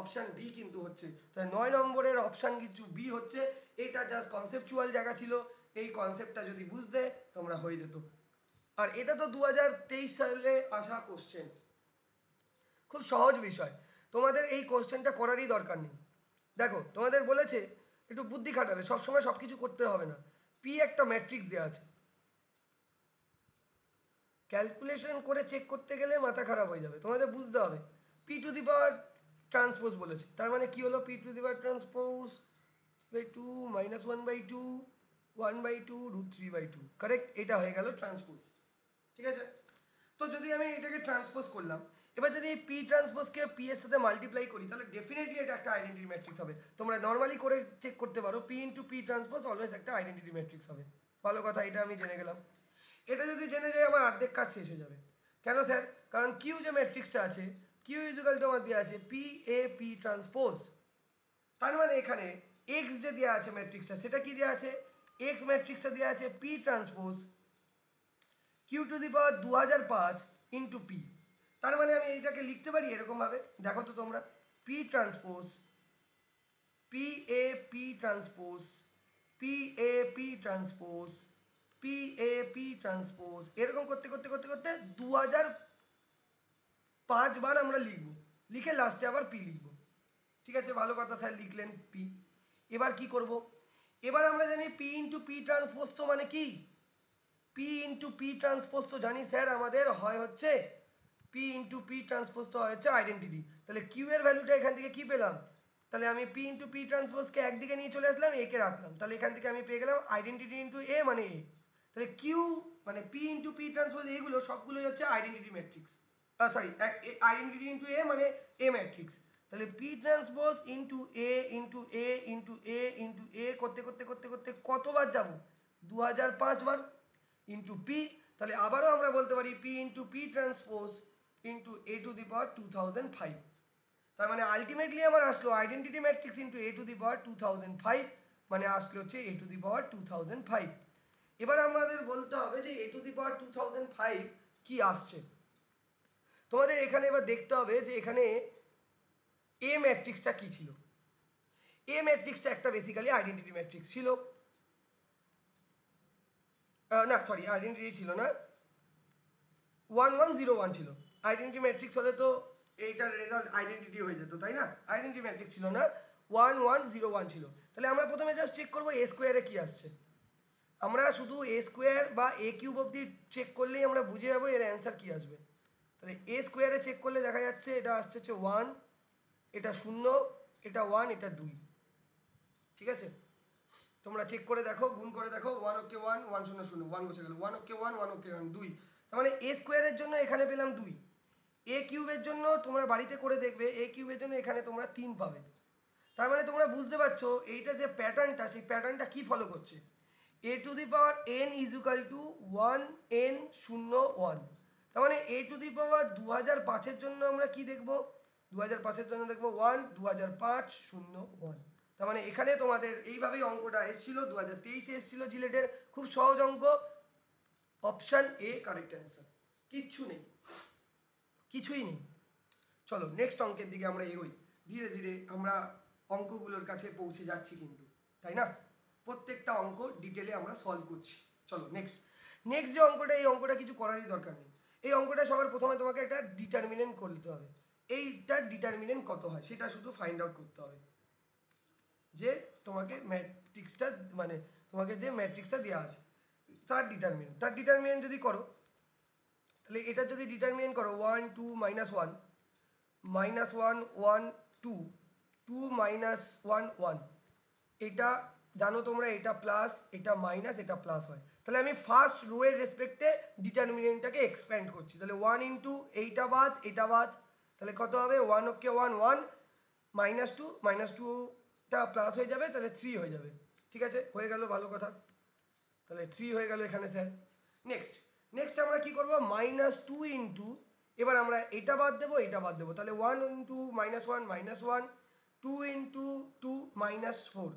অপশান বি কিন্তু হচ্ছে। তাহলে 9 নম্বরের অপশান কিন্তু বি হচ্ছে। এটা জাস্ট কনসেপচুয়াল জায়গা ছিল, এই কনসেপ্টটা যদি বুঝতে তোমরা হয়ে যেত। আর এটা তো 2023 সালে আসা কোশ্চেন, খুব সহজ বিষয়, তোমাদের এই কোশ্চেনটা করারই দরকার নেই। দেখো তোমাদের বলেছে একটু বুদ্ধি খাটাবে, সবসময় সব কিছু করতে হবে না। পি একটা ম্যাট্রিক্স দেওয়া আছে, ক্যালকুলেশন করে চেক করতে গেলে মাথা খারাপ হয়ে যাবে, তোমাদের বুঝতে হবে P to the power transpose বলেছে, তার মানে কি হলো, P to the power transpose by 2 -1/2 1/2 √3/2, correct? এটা হয়ে গেল ট্রান্সপোজ, ঠিক আছে? তো যদি আমি এটাকে ট্রান্সপোজ করলাম, এবার যদি এই পি ট্রান্সপোজকে পি এর সাথে মাল্টিপ্লাই করি তাহলে ডেফিনেটলি এটা একটা আইডেন্টিটি ম্যাট্রিক্স হবে। তোমরা নর্মালি করে চেক করতে পারো, P into P transpose always একটা আইডেন্টিটি ম্যাট্রিক্স হবে। ভালো কথা, এটা আমি জেনে গেলাম। এটা যদি জেনে যাই আমার অর্ধেক কাজ শেষ হয়ে যাবে। কেন স্যার? কারণ কিউ যে ম্যাট্রিক্সটা আছে, কিউ ইজুকাল টু আমার দেওয়া আছে পি এ পি ট্রান্সপোজ। তার মানে এখানে এক্স যে দেওয়া আছে ম্যাট্রিক্সটা, সেটা কি দেওয়া আছে? এক্স ম্যাট্রিক্সটা দেওয়া আছে P transpose Q to the power 2005 into P. তার মানে আমি এটাকে লিখতে পারি এরকমভাবে, দেখো তো তোমরা, P transpose P A P transpose P A P transpose P A P transpose, এরকম করতে করতে করতে করতে 2005 বার আমরা লিখবো, লিখে লাস্টে আবার পি লিখবো। ঠিক আছে, ভালো কথা স্যার, লিখলেন পি। এবার কি করব? এবার আমরা জানি পি ইন্টু পি ট্রান্সপোজ তো মানে কি? পি ইন্টু পি ট্রান্সপোজ তো জানি স্যার আমাদের হয় হচ্ছে পি ইন্টু পি ট্রান্সপোজ তো হয় হচ্ছে আইডেন্টিটি। তাহলে কিউ এর ভ্যালুটা এখান থেকে কি পেলাম? তাহলে আমি পি ইন্টু পি ট্রান্সপোজকে একদিকে নিয়ে চলে আসলাম, এ কে রাখলাম, তাহলে এখান থেকে আমি পেয়ে গেলাম আইডেন্টিটি ইন্টু এ মানে এ। তাহলে কিউ মানে পি ইন্টু পি ট্রান্সপোজ এগুলো সবগুলোই হচ্ছে identity matrix, sorry identity into A মানে এ ম্যাট্রিক্স। তাহলে P transpose into A into A into A into A করতে করতে করতে করতে কতবার যাব? 2005 বার ইন্টু পি। তাহলে আবারও আমরা বলতে পারি P into P transpose into A to the power 2005। তার মানে আলটিমেটলি আমার আসলো identity matrix into A to the power 2005, মানে আসলো হচ্ছে এ টু দি পাওয়ার 2005। এবার আমাদের বলতে হবে যে এ টু দি পাওয়ার 2005 কি আসছে। তোমাদের এখানে এবার দেখতে হবে যে এখানে এ ম্যাট্রিক্সটা কি ছিল। এ ম্যাট্রিক্সটা একটা বেসিক্যালি আইডেন্টিটি ম্যাট্রিক্স ছিল, না সরি আইডেন্টিটি ছিল না, 1101 ছিল। আইডেন্টিটি ম্যাট্রিক্স হলে তো এইটার রেজাল্ট আইডেন্টিটি হয়ে যেত, তাই না? আইডেন্টিটি ম্যাট্রিক্স ছিল না, 1101 ছিল। তাহলে আমরা প্রথমে জাস্ট চেক করবো এ স্কোয়ারে কি আসছে। আমরা শুধু এ স্কোয়ার বা এ কিউব অব্দি চেক করলেই আমরা বুঝে যাবো এর অ্যান্সার কি আসবে। তাহলে এ স্কোয়ারে চেক করলে দেখা যাচ্ছে এটা আসছে হচ্ছে 1, এটা 0, এটা 1, এটা 2। ঠিক আছে, তোমরা চেক করে দেখো, গুণ করে দেখো, 1 ওকে 1 1 0 0 1 বসে গেল, 1 ওকে 1 1 ওকে 1 2। তার মানে এ স্কোয়ারের জন্য এখানে পেলাম 2, এ কিউবের জন্য তোমরা বাড়িতে করে দেখবে, এ কিউবের জন্য এখানে তোমরা 3 পাবে। তার মানে তোমরা বুঝতে পারছো এইটা যে প্যাটার্নটা, সেই প্যাটার্নটা কি ফলো করছে। A to the power n equal to 1 n 0 1। তার মানে এ টু দি পাওয়ার 2005-এর জন্য আমরা কি দেখব? 2005-এর জন্য দেখবো 1 2005 0 1। তার মানে এখানে তোমাদের এইভাবেই অঙ্কটা এসেছিল, 2023-এ এসেছিল জিলেটের, খুব সহজ অঙ্ক। অপশান এ কারেক্ট অ্যান্সার, কিচ্ছু নেই, কিছুই নেই। চলো নেক্সট অঙ্কের দিকে আমরা এগোই। ধীরে ধীরে আমরা অঙ্কগুলোর কাছে পৌঁছে যাচ্ছি কিন্তু, তাই না? প্রত্যেকটা অঙ্ক ডিটেলে আমরা সলভ করছি। চলো নেক্সট যে অঙ্কটা, এই অঙ্কটা কিছু করারই দরকার নেই। এই অঙ্কটা সবার প্রথমে তোমাকে একটা ডিটারমিনেন্ট করতে হবে। এইটার ডিটারমিনেন্ট কত হয় সেটা শুধু ফাইন্ড আউট করতে হবে। যে তোমাকে ম্যাট্রিক্সটা মানে তোমাকে যে ম্যাট্রিক্সটা দেওয়া আছে তার ডিটারমিনেন্ট যদি করো, তাহলে এটা যদি ডিটারমিনেন্ট করো 1 2 -1 -1 1 2 2 -1 1, এটা জানো তোমরা, এটা প্লাস এটা মাইনাস এটা প্লাস হয়। তাহলে আমি ফার্স্ট রো এর রেসপেক্টে ডিটারমিনেন্টটাকে এক্সপ্যান্ড করছি। তাহলে 1 ইন্টু এইটা বাদ এটা বাদ, তাহলে কত হবে? 1 ওকে 1 1 -2টা প্লাস হয়ে যাবে, তাহলে 3 হয়ে যাবে। ঠিক আছে, হয়ে গেল, ভালো কথা। তাহলে 3 হয়ে গেল এখানে স্যার। নেক্সট আমরা কি করব? -2 ইন্টু, এবার আমরা এটা বাদ দেবো এটা বাদ দেবো, তাহলে 1 ইন্টু -1 -1 2 ইন্টু 2 -4।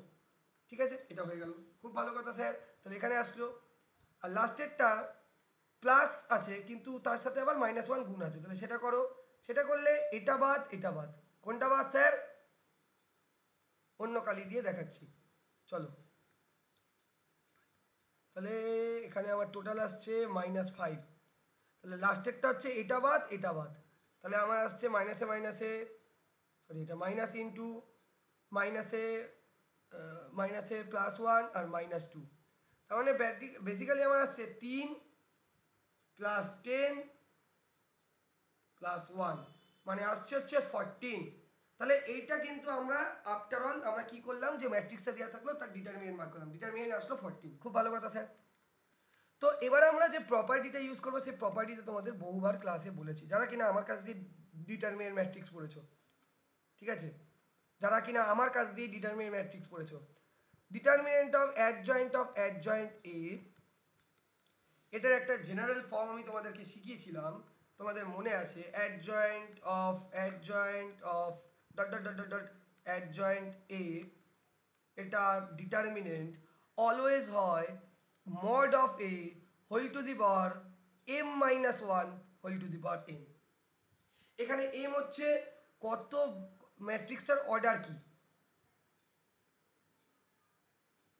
ঠিক আছে, এটা হয়ে গেল, খুব ভালো কথা স্যার। তাহলে এখানে আসলো, আর লাস্টেরটা প্লাস আছে কিন্তু তার সাথে আবার -1 গুণ আছে, তাহলে সেটা করো। সেটা করলে এটা বাদ এটা বাদ, কোনটা বাদ স্যার? অন্য কালি দিয়ে দেখাচ্ছি, চলো। তাহলে এখানে আমার টোটাল আসছে -5, তাহলে লাস্টেরটা হচ্ছে এটা বাদ এটা বাদ, তাহলে আমার আসছে মাইনাসে মাইনাসে, সরি এটা মাইনাস ইন্টু মাইনাসে মাইনাসে +1 আর -2। তার মানে বেসিক্যালি আমার আসছে 3 + 10 + 1, মানে আসছে হচ্ছে 14। তাহলে এইটা কিন্তু আমরা আফটার অল আমরা কি করলাম, যে ম্যাট্রিক্সটা দেওয়া থাকলো তার ডিটারমিনেন্ট বার করলাম, ডিটারমিনেন্ট আসলো 14। খুব ভালো কথা স্যার। তো এবার আমরা যে প্রপার্টিটা ইউজ করবো সেই প্রপার্টিটা তোমাদের বহুবার ক্লাসে বলেছি, যারা কিনা আমার কাছ দিয়ে ডিটারমিনেন্ট ম্যাট্রিক্স পড়েছো, ঠিক আছে, যারা কিনা আমার কাছ দিয়ে ডিটারমিনেন্ট ম্যাট্রিক্স পড়েছো, ডিটারমিনেন্ট অফ অ্যাডজয়েন্ট এ, এটার একটা জেনারেল ফর্ম আমি তোমাদেরকে শিখিয়েছিলাম, তোমাদের মনে আছে, adjoint of dot dot dot dot dot adjoint A, এটা ডিটারমিনেন্ট অলওয়েজ হয় mod of a whole to the power m minus one whole to the power n। এখানে m হচ্ছে কত ম্যাট্রিক্সটার অর্ডার কি,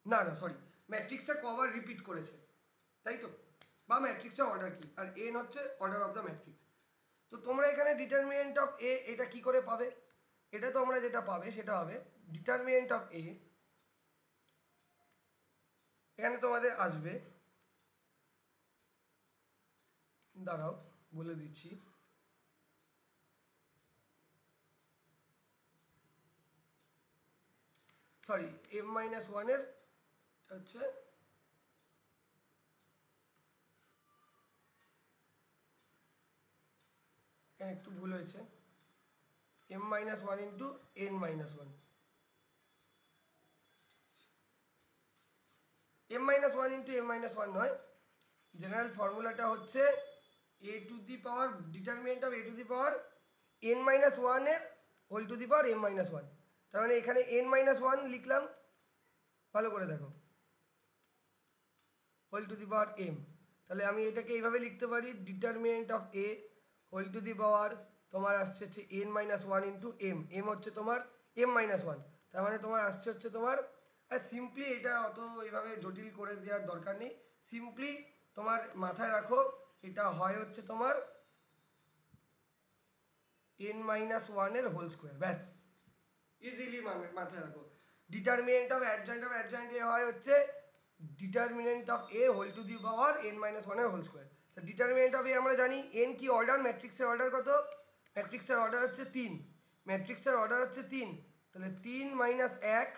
না সরি, ম্যাট্রিক্সটা কবার রিপিট করেছে, তাই তো, বা ম্যাট্রিক্সটার অর্ডার কি, আর n হচ্ছে অর্ডার অফ দ্য ম্যাট্রিক্স। তো তোমরা এখানে ডিটারমিনেন্ট অফ a এটা কি করে পাবে, এটা তোমরা যেটা পাবে সেটা হবে ডিটারমিনেন্ট অফ a, এখানে তোমাদের আসবে, দাঁড়াও বলে দিচ্ছি, সরি m মাইনাস ওয়ানের হচ্ছে একটু ভুল হয়েছে, m minus one into n minus one, m minus one into m minus one নয়, জেনারেল ফর্মুলাটা হচ্ছে a to the power determinant of a to the power n minus ওয়ানের whole to the power m minus one. তার মানে এখানে n minus one লিখলাম, ভালো করে দেখো, whole to the power m, তাহলে আমি এটাকে এইভাবে লিখতে পারি, determinant of a whole to the power তোমার আসছে হচ্ছে n minus one into m হচ্ছে তোমার m মাইনাস ওয়ান, তার মানে তোমার আসছে হচ্ছে তোমার, আর সিম্পলি এটা অত এইভাবে জটিল করে দেওয়ার দরকার নেই, সিম্পলি তোমার মাথায় রাখো এটা হয় হচ্ছে তোমার n মাইনাস ওয়ানের হোল স্কোয়ার, ব্যাস ইজিলি মাথায় রাখো। ডিটারমিনেন্ট অফ অ্যাডজয়েন্ট এ হয় হচ্ছে determinant of A whole to the power n minus ওয়ানের হোল স্কোয়ার। তো ডিটারমিনেন্ট অফ এ আমরা জানি n কি অর্ডার, ম্যাট্রিক্সের অর্ডার কত, ম্যাট্রিক্সের অর্ডার হচ্ছে 3, ম্যাট্রিক্সের অর্ডার হচ্ছে 3, তাহলে 3 মাইনাস 1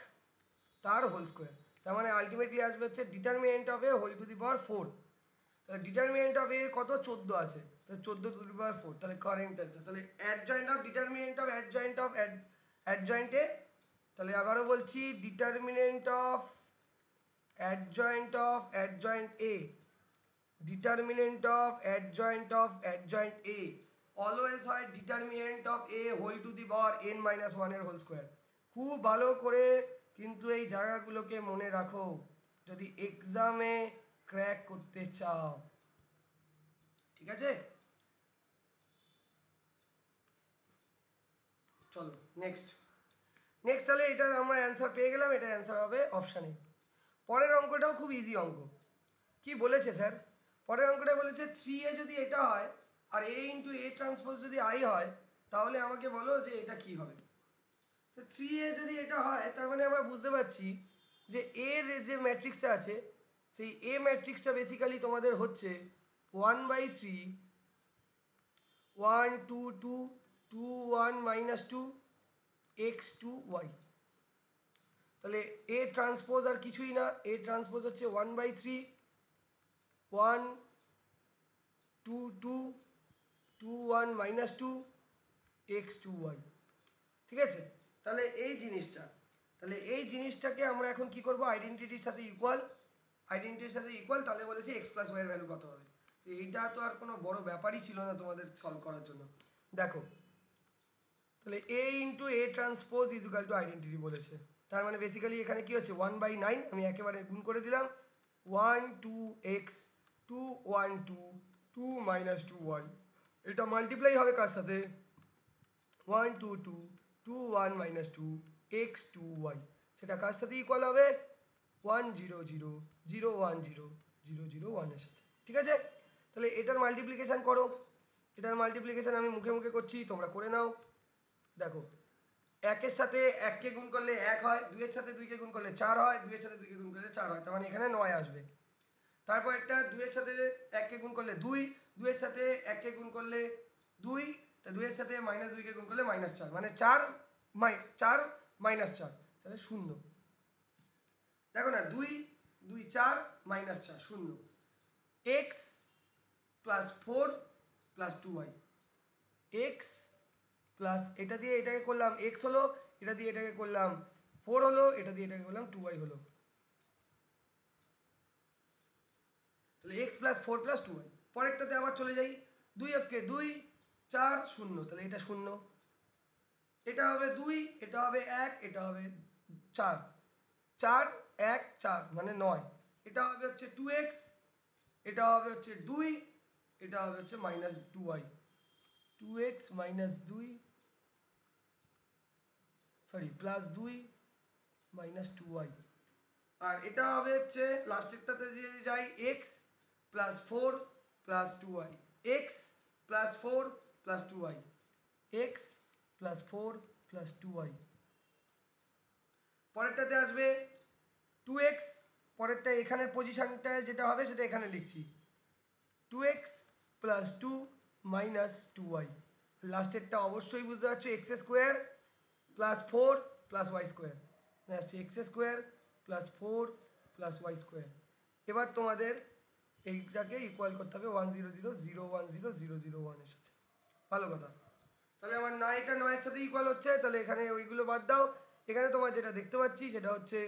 তার হোল স্কোয়ার, তার মানে আলটিমেটলি আসবে হচ্ছে determinant of A whole to the power 4। তাহলে ডিটারমিনেন্ট অফ এ কত, 14 আছে, তাহলে 14 টু দি পাওয়ার 4, তাহলে কারেন্ট আছে, তাহলে adjoint of determinant of adjoint A, তাহলে আবারও বলছি determinant of adjoint A, determinant of adjoint A always হয় determinant of A whole to the power n minus ওয়ানের হোল স্কোয়ার। খুব ভালো করে কিন্তু এই জায়গাগুলোকে মনে রাখো যদি এক্সামে ক্র্যাক করতে চাও, ঠিক আছে। চলো নেক্সট তাহলে এটা আমরা অ্যান্সার পেয়ে গেলাম, এটা অ্যান্সার হবে অপশানে। পরের অঙ্কটাও খুব ইজি অঙ্ক, কি বলেছে স্যার, পরের অঙ্কটা বলেছে 3a যদি এটা হয় আর a ইন্টু a ট্রান্সপোজ যদি i হয় তাহলে আমাকে বলো যে এটা কি হবে। তো 3a যদি এটা হয় তার মানে আমরা বুঝতে পারছি যে এর যে ম্যাট্রিক্সটা আছে সেই a ম্যাট্রিক্সটা বেসিক্যালি তোমাদের হচ্ছে 1/3 1 2 2 2 1 মাইনাস 2 x 2 y, তাহলে a ট্রান্সপোজ আর কিছুই না, a ট্রান্সপোজ হচ্ছে 1/3 1 2 2 2 1 মাইনাস 2 x 2 y, ঠিক আছে। তাহলে এই জিনিসটাকে আমরা এখন কি করব, আইডেন্টিটির সাথে ইকুয়াল, তাহলে বলেছে x প্লাস ওয়াই এর ভ্যালু কত হবে। তো এইটা তো আর কোনো বড় ব্যাপারই ছিল না তোমাদের সলভ করার জন্য। দেখো তাহলে a into a transpose is equal two identity বলেছে, তার মানে বেসিক্যালি এখানে কি হচ্ছে 1/9, আমি একেবারে গুণ করে দিলাম 1 2x 2 1 2 2 মাইনাস 2y, এটা মাল্টিপ্লাই হবে কার সাথে 1 2 2 2 1 মাইনাস 2 x 2y, সেটা কার সাথে ইকুয়াল হবে 1 0 0 0 1 0 0 0 1 এর সাথে, ঠিক আছে। তাহলে এটার মাল্টিপ্লিকেশান করো, এটার মাল্টিপ্লিকেশান আমি মুখে মুখে করছি, তোমরা করে নাও। দেখো একের সাথে এককে গুণ করলে 1 হয়, 2 এর সাথে 2 কে গুণ করলে 4 হয়, 2 এর সাথে 2 কে গুণ করলে 4 হয়, তার মানে এখানে 9 আসবে। তারপর একটা 2 এর সাথে 1 কে গুণ করলে 2, 2 এর সাথে 1 কে গুণ করলে 2, তা 2 এর সাথে মাইনাস 2 কে গুণ করলে -4, মানে 4 মাইনাস 4, তাহলে 0। দেখো না 2 2 4 -4 0, x plus 4 plus 2y, x plus এটা দিয়ে এটাকে করলাম এক্স হলো, এটা দিয়ে এটাকে করলাম 4 হলো, এটা দিয়ে এটাকে করলাম 2y হলো। তাহলে এক্স প্লাস 4 প্লাস 2y। পরেরটাতে আবার চলে যাই, 2 অক্ষে 2, 4 0, তাহলে এটা 0, এটা হবে 2, এটা হবে 1, এটা হবে 4, 4 1 4 মানে 9, এটা হবে হচ্ছে 2x, এটা হবে হচ্ছে 2, এটা হবে হচ্ছে minus 2y, 2x minus 2 sorry plus 2 minus 2y। আর এটা হবে হচ্ছে লাস্টেরটাতে যে যাই x plus 4 plus 2y, x plus 4 plus 2y, x plus 4 plus 2y। পরেরটাতে আসবে 2x, পরেরটা এখানের পজিশনটা যেটা হবে সেটা এখানে লিখছি, 2x প্লাস 2 মাইনাস 2y। লাস্টেরটা অবশ্যই বুঝতে পারছো, X square plus 4 plus Y square, আসছে X square plus 4 plus Y square. এবার তোমাদের এইটাকে ইকুয়াল করতে হবে 1 0 0 0 1 0 0 0 1 এর সাথে। ভালো কথা, তাহলে আমার 9টা 9 এর সাথে ইকুয়াল হচ্ছে, তাহলে এখানে ওইগুলো বাদ দাও। এখানে তোমার যেটা দেখতে পাচ্ছি সেটা হচ্ছে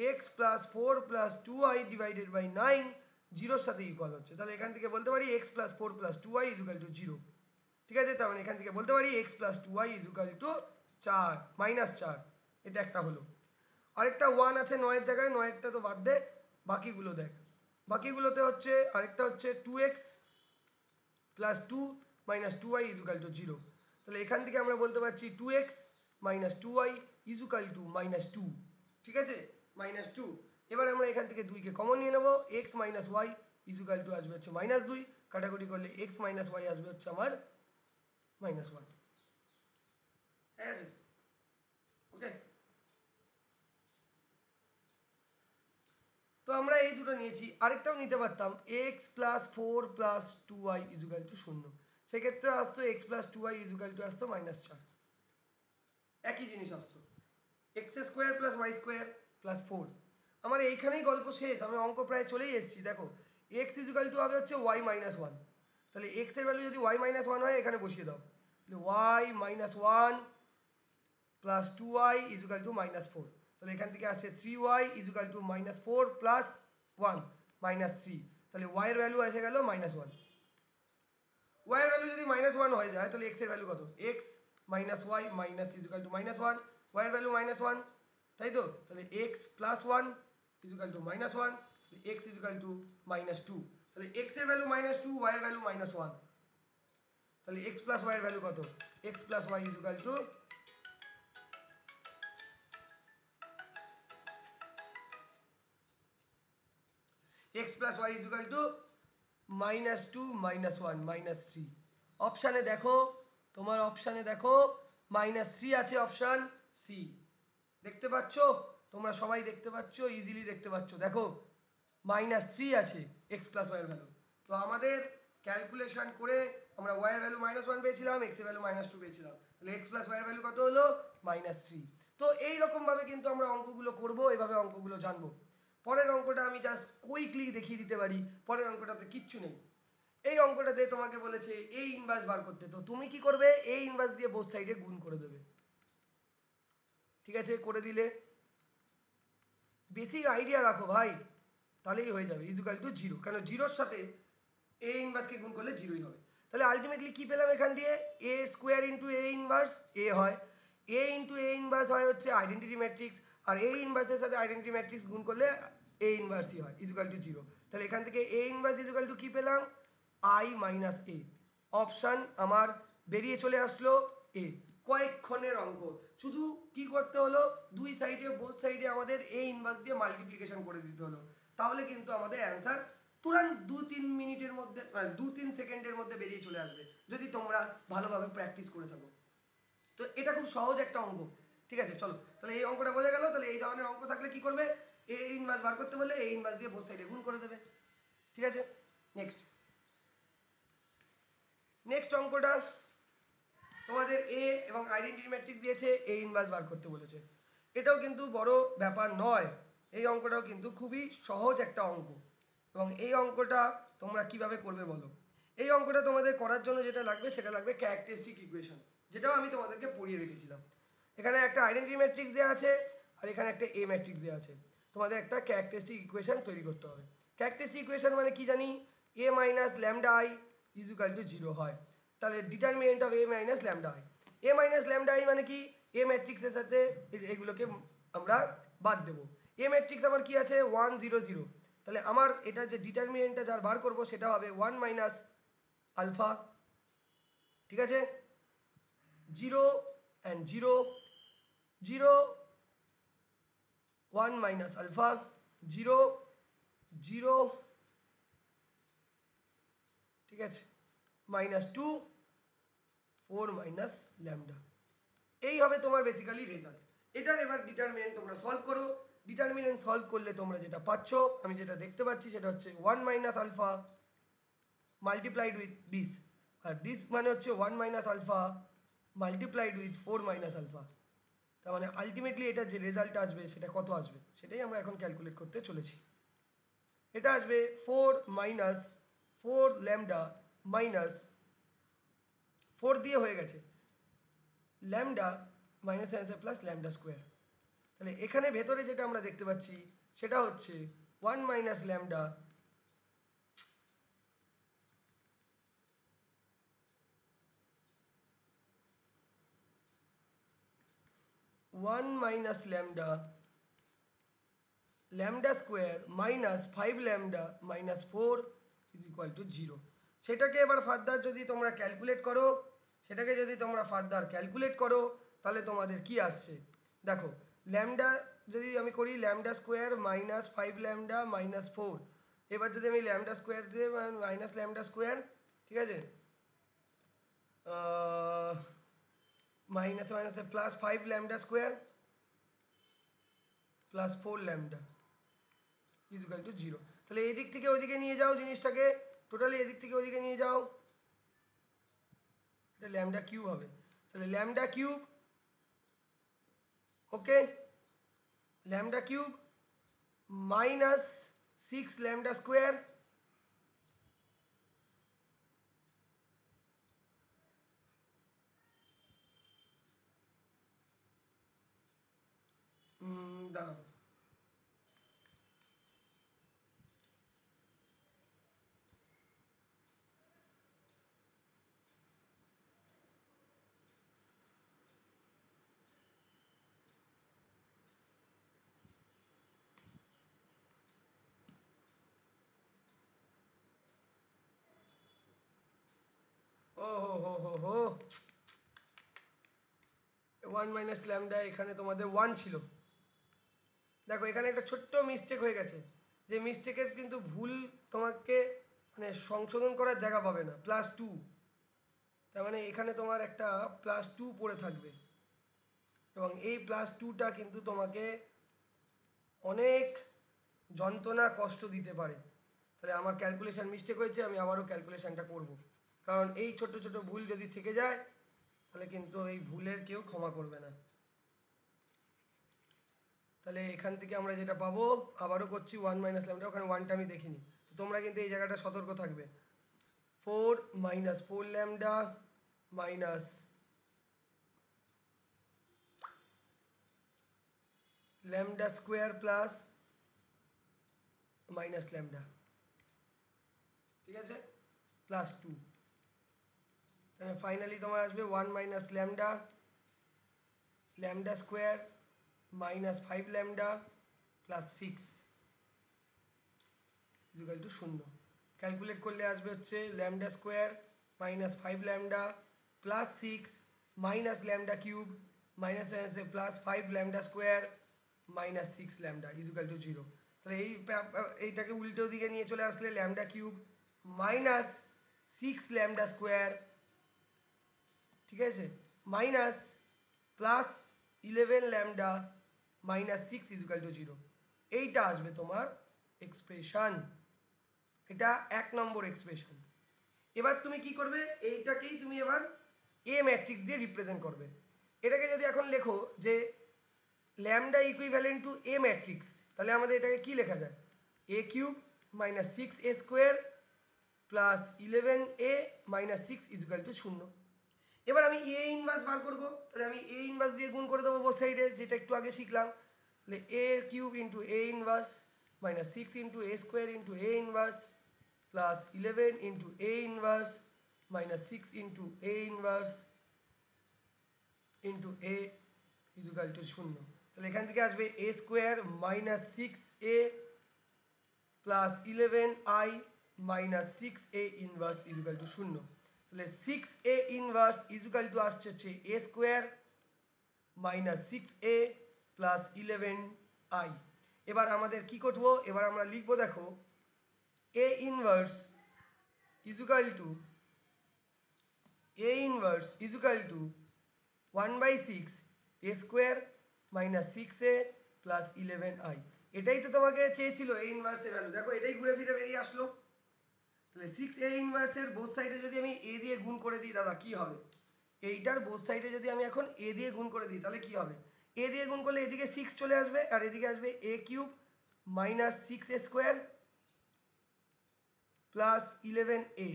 X plus 4 plus 2y divided by 9 জিরোর সাথে ইকুয়াল হচ্ছে। তাহলে এখান থেকে বলতে পারি x plus 4 plus 2y is equal to 0। ঠিক আছে, তার মানে এখান থেকে বলতে পারি x plus 2y is equal two 4 minus 4, এটা একটা হলো। আরেকটা 1 আছে 9 এর জায়গায়, 9 টা তো বাদ দে, বাকিগুলো দেখ। বাকিগুলোতে হচ্ছে আরেকটা হচ্ছে 2x plus 2 minus 2y is equal to 0। তাহলে এখান থেকে আমরা বলতে পারছি 2x minus 2y is equal to minus 2। ঠিক আছে, মাইনাস 2। এবার আমরা এখান থেকে 2কে কমন নিয়ে নেবো, x minus Y is equal to আসবে হচ্ছে মাইনাস 2, কাটাকুটি করলে x মাইনাস ওয়াই আসবে হচ্ছে আমার মাইনাস 1। ঠিক আছে, ওকে। তো আমরা এই দুটো নিয়েছি, আরেকটাও নিতে পারতাম X plus 4 plus 2y is equal to 0, সেক্ষেত্রে আসতো X plus 2y is equal to আসতো মাইনাস 4, একই জিনিস আসতো X square plus Y square plus 4। আমার এইখানেই গল্প শেষ, আমি অঙ্ক প্রায় চলেই এসেছি। দেখো এক্স ইজ ইকুয়াল টু হবে হচ্ছে ওয়াই মাইনাস 1, তাহলে এক্স এর ভ্যালু যদি ওয়াই মাইনাস 1 হয় এখানে বসিয়ে দাও, তাহলে Y minus 1 plus 2y is equal to minus 4, তাহলে এখান থেকে আসছে 3y is equal to minus 4 plus 1 minus 3, তাহলে y এর ভ্যালু এসে গেল মাইনাস 1। y এর ভ্যালু যদি মাইনাস 1 হয়ে যায় তাহলে x এর ভ্যালু কত, x minus y minus is equal to minus 1, y এর ভ্যালু মাইনাস 1, তাই তো, তাহলে x plus 1 is equal to minus 1, তাহলে x is equal to minus 2, তাহলে x এর ভ্যালু মাইনাস 2, y এর ভ্যালু মাইনাস 1, তাহলে x প্লাস y এর ভ্যালু কত, x plus y is equal two x plus y is equal to minus 2 minus 1 minus 3। অপশানে দেখো, তোমার অপশানে দেখো মাইনাস 3 আছে, অপশান সি। দেখতে পাচ্ছ, তোমরা সবাই দেখতে পাচ্ছ, ইজিলি দেখতে পাচ্ছ, দেখো মাইনাস 3 আছে x প্লাস ওয়াই এর ভ্যালু। তো আমাদের ক্যালকুলেশন করে আমরা y এর ভ্যালু মাইনাস 1 পেয়েছিলাম, x এর ভ্যালু মাইনাস 2 পেয়েছিলাম, তাহলে x প্লাস ওয়াই এর ভ্যালু কত হলো, মাইনাস 3। তো এইরকমভাবে কিন্তু আমরা অঙ্কগুলো করবো, এইভাবে অঙ্কগুলো জানবো। পরের অঙ্কটা আমি জাস্ট কুইকলি দেখিয়ে দিতে পারি, পরের অঙ্কটাতে কিচ্ছু নেই। এই অঙ্কটাতে তোমাকে বলেছে এই ইনভার্স বার করতে, তো তুমি কি করবে, এই ইনভার্স দিয়ে বোথ সাইডে গুণ করে দেবে। ঠিক আছে, করে দিলে বেসিক আইডিয়া রাখো ভাই, তাহলেই হয়ে যাবে ইজুকাল টু 0, কেন জিরোর সাথে এ ইনভার্সকে গুণ করলে 0ই হবে। তাহলে আলটিমেটলি কি পেলাম এখান দিয়ে, A square into A inverse A হয়, এ ইন্টু এ ইনভার্স হয় হচ্ছে আইডেন্টিটি ম্যাট্রিক্স, আর এ ইনভার্সের সাথে আইডেন্টিটি ম্যাট্রিক্স গুণ করলে এ ইনভার্সই হয় ইজুকাল টু 0। তাহলে এখান থেকে এ ইনভার্স ইজুকাল টু কি পেলাম, আই মাইনাস এ। অপশান আমার বেরিয়ে চলে আসলো এ। কয়েকক্ষণের অঙ্ক, শুধু কি করতে হলো, দুই সাইডে বোথ সাইডে আমাদের এ ইনভার্স দিয়ে মাল্টিপ্লিকেশন করে দিতে হলো, তাহলে কিন্তু আমাদের অ্যান্সার তুরন্ত 2-3 মিনিটের মধ্যে 2-3 সেকেন্ডের মধ্যে বেরিয়ে চলে আসবে, যদি তোমরা ভালোভাবে প্র্যাকটিস করে থাকো। তো এটা খুব সহজ একটা অঙ্ক। ঠিক আছে, চলো তাহলে এই অঙ্কটা বলে গেল। তাহলে এই ধরনের অঙ্ক থাকলে কি করবে, এ ইনভার্স বার করতে বললে এ ইনভার্স দিয়ে বোথ সাইডে গুণ করে দেবে। ঠিক আছে, নেক্সট অঙ্কটা তোমাদের এ এবং আইডেন্টিটি ম্যাট্রিক্স দিয়েছে, এ ইনভার্স বার করতে বলেছে। এটাও কিন্তু বড় ব্যাপার নয়, এই অঙ্কটাও কিন্তু খুবই সহজ একটা অঙ্ক, এবং এই অঙ্কটা তোমরা কিভাবে করবে বলো। এই অঙ্কটা তোমাদের করার জন্য যেটা লাগবে সেটা লাগবে ক্যারেক্টারিস্টিক ইকুয়েশন, যেটাও আমি তোমাদেরকে পড়িয়ে রেখেছিলাম। এখানে একটা আইডেন্টিটি ম্যাট্রিক্স দেওয়া আছে আর এখানে একটা এ ম্যাট্রিক্স দেওয়া আছে। তোমাদের একটা ক্যারেক্টারিস্টিক ইকুয়েশন তৈরি করতে হবে। ক্যারেক্টারিস্টিক ইকুয়েশন মানে কি জানি, A minus lambda I is equal to 0 হয়। তাহলে determinant of A minus lambda I, A minus lambda I মানে কি, এ ম্যাট্রিক্সের সাথে এগুলোকে আমরা বাদ দেবো। এ ম্যাট্রিক্স আমার কি আছে 1 0 0, তাহলে আমার এটা যে ডিটারমিনেন্টটা যার বার করবো সেটা হবে 1 মাইনাস আলফা, ঠিক আছে, 0 অ্যান্ড 0 0 1 মাইনাস আলফা 0 0, ঠিক আছে, মাইনাস 2 4 মাইনাস ল্যামডা। এই হবে তোমার বেসিক্যালি রেজাল্ট। এটার এবার ডিটারমিনেন্ট তোমরা সলভ করো। ডিটারমিনেন্ট সলভ করলে তোমরা যেটা পাচ্ছ, আমি যেটা দেখতে পাচ্ছি সেটা হচ্ছে 1 minus alpha multiplied with this, আর দিস মানে হচ্ছে 1 minus alpha multiplied with 4 minus alpha. তার মানে আলটিমেটলি এটা যে রেজাল্ট আসবে সেটা কত আসবে সেটাই আমরা এখন ক্যালকুলেট করতে চলেছি। এটা আসবে 4 মাইনাস 4 ল্যামডা মাইনাস 4 দিয়ে হয়ে গেছে ল্যামডা মাইনাস আছে প্লাস ল্যামডা স্কোয়ার। তাহলে এখানে ভেতরে যেটা আমরা দেখতে পাচ্ছি সেটা হচ্ছে 1 minus lambda lambda square minus 5 lambda minus 4 is equal to 0। সেটাকে এবার ফার্দার যদি তোমরা ক্যালকুলেট করো, তাহলে তোমাদের কি আসছে দেখো, ল্যামডা যদি আমি করি lambda square minus 5 lambda minus 4, এবার যদি আমি ল্যামডা স্কোয়ার দিয়ে মাইনাস ল্যামডা স্কোয়ার, ঠিক আছে, মাইনাসে মাইনাসে plus 5 lambda square plus 4 lambda is equal to 0। তাহলে এই দিক থেকে ওইদিকে নিয়ে যাও জিনিসটাকে, টোটালি এদিক থেকে ওইদিকে নিয়ে যাও, এটা ল্যামডা কিউব হবে। তাহলে lambda cube, okay, lambda cube minus 6 lambda square দাঁড়াও, ও হো হো হো 1 মাইনাস ল্যামডা, এখানে তোমাদের 1 ছিল। দেখো এখানে একটা ছোট্ট মিস্টেক হয়ে গেছে, যে মিস্টেকের কিন্তু ভুল তোমাকে মানে সংশোধন করার জায়গা পাবে না, +2, তার মানে এখানে তোমার একটা +2 পড়ে থাকবে এবং এই +2টা কিন্তু তোমাকে অনেক যন্ত্রণা কষ্ট দিতে পারে। তাহলে আমার ক্যালকুলেশন মিস্টেক হয়েছে, আমি আবারও ক্যালকুলেশনটা করব, কারণ এই ছোট ছোট ভুল যদি থেকে যায় তাহলে কিন্তু এই ভুলের কেউ ক্ষমা করবে না। তাহলে এখান থেকে আমরা যেটা পাবো, আবারও করছি 1 মাইনাস ল্যামডা, ওখানে 1টা আমি দেখিনি, তো তোমরা কিন্তু এই জায়গাটা সতর্ক থাকবে। 4 minus 4 lambda minus lambda square plus minus lambda, ঠিক আছে, +2। তাহলে ফাইনালি তোমার আসবে 1 minus lambda lambda square minus 5 lambda plus 6 equal to 0। Calculate করলে আসবে হচ্ছে lambda square minus 5 lambda plus 6 minus lambda cube minus আছে plus 5 lambda square minus 6 lambda equal to 0। তাহলে এইটাকে উল্টো দিকে নিয়ে চলে আসলে lambda cube minus 6 lambda square, ঠিক আছে, minus plus 11 lambda minus 6 equal to 0। এইটা আসবে তোমার এক্সপ্রেশন, এটা 1 নম্বর এক্সপ্রেশন। এবার তুমি কি করবে, এইটাকেই তুমি এবার এ ম্যাট্রিক্স দিয়ে রিপ্রেজেন্ট করবে। এটাকে যদি এখন লেখো যে lambda equivalent to A matrix, তাহলে আমাদের এটাকে কি লেখা যায়, A cube minus 6 A square plus 11a minus 6 equal to 0। এবার আমি এ ইনভার্স বার করবো, তাহলে আমি এ ইনভার্স দিয়ে গুণ করে দেবো বোথ সাইডে, যেটা একটু আগে শিখলাম। তাহলে A cube into A inverse minus 6 into A square into A inverse plus 11 into A inverse minus 6 into A inverse into A equal to 0। তাহলে এখান থেকে আসবে A square minus 6a plus 11i minus 6a inverse equal to 0। তাহলে 6a inverse equal two আসছে হচ্ছে এ square minus 6a plus 11i। এবার আমাদের কি করবো, এবার আমরা লিখবো, দেখো A inverse equal to 1/6 A square minus 6a plus 11i। এটাই তো তোমাকে চেয়েছিল এ ইনভার্সের ভ্যালু, দেখো এটাই ঘুরে ফিরে বেরিয়ে আসলো। তাহলে 6a ইনভার্সের বোথ সাইডে যদি আমি এ দিয়ে গুণ করে দিই দাদা কি হবে, এইটার বোথ সাইডে যদি আমি এখন এ দিয়ে গুণ করে দিই তাহলে কি হবে, এ দিয়ে গুণ করলে এদিকে 6 চলে আসবে আর এদিকে আসবে এ কিউব মাইনাস 6a স্কোয়ার প্লাস 11a।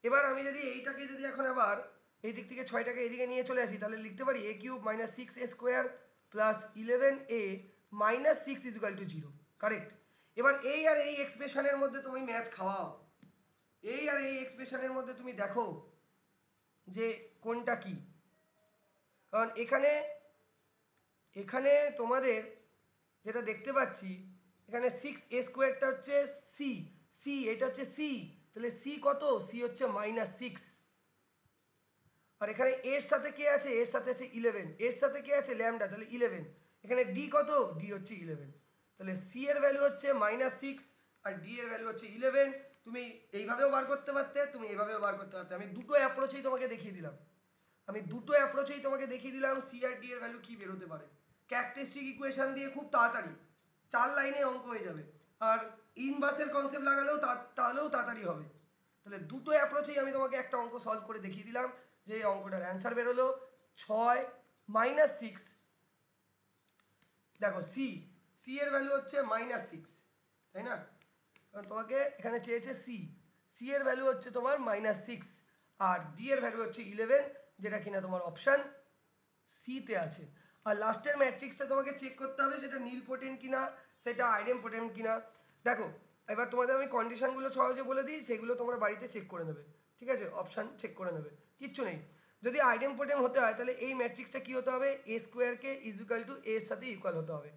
এবার আমি যদি এইটাকে যদি এখন আবার এই দিক থেকে 6টাকে এদিকে নিয়ে চলে আসি, তাহলে লিখতে পারি এ কিউব মাইনাস 6a স্কোয়ার plus 11a minus 6 equal to 0। Correct. এবার এই আর এই এক্সপ্রেশনের মধ্যে তুমি ম্যাচ খাওয়াও, এই আর এই এক্সপ্রেশনের মধ্যে তুমি দেখো যে কোনটা কি। কারণ এখানে এখানে তোমাদের যেটা দেখতে পাচ্ছি, এখানে 6a স্কোয়ারটা হচ্ছে সি, সি এটা হচ্ছে সি, তাহলে সি কত, সি হচ্ছে মাইনাস 6। আর এখানে এর সাথে কে আছে, এর সাথে আছে 11, এর সাথে কে আছে ল্যামডা, তাহলে 11। এখানে ডি কত, ডি হচ্ছে 11। তাহলে সি এর ভ্যালু হচ্ছে মাইনাস 6 আর ডি এর ভ্যালু হচ্ছে 11। তুমি এইভাবেও বার করতে পারতে, তুমি এইভাবেও বার করতে পারতে। আমি দুটো অ্যাপ্রোচেই তোমাকে দেখিয়ে দিলাম, সি আর ডি এর ভ্যালু কি বেরোতে পারে। ক্যারেক্টারিস্টিক ইকুয়েশন দিয়ে খুব তাড়াতাড়ি 4 লাইনে অঙ্ক হয়ে যাবে, আর ইনভার্সের কনসেপ্ট লাগালেও তাহলেও তাড়াতাড়ি হবে। তাহলে দুটো অ্যাপ্রোচেই আমি তোমাকে একটা অঙ্ক সলভ করে দেখিয়ে দিলাম, যে অঙ্কটার অ্যান্সার বেরোলো 6 মাইনাস 6। দেখো সি, সি এর ভ্যালু হচ্ছে মাইনাস 6, তাই না, কারণ তোমাকে এখানে চেয়েছে সি, সি এর ভ্যালু হচ্ছে তোমার মাইনাস 6 আর ডি এর ভ্যালু হচ্ছে 11, যেটা কিনা তোমার অপশান সিতে আছে। আর লাস্টের ম্যাট্রিক্সটা তোমাকে চেক করতে হবে সেটা নীল পোটেন্ট কিনা, সেটা আইডেম পোটেন্ট কিনা। দেখো এবার তোমাদের আমি কন্ডিশনগুলো সহজে বলে দিই, সেগুলো তোমরা বাড়িতে চেক করে নেবে, ঠিক আছে, অপশান চেক করে নেবে, কিচ্ছু নেই। যদি আইডেম পোটেন্ট হতে হয় তাহলে এই ম্যাট্রিক্সটা কী হতে হবে, এ স্কোয়ারকে ইকুয়াল টু এর সাথে ইকুয়াল হতে হবে।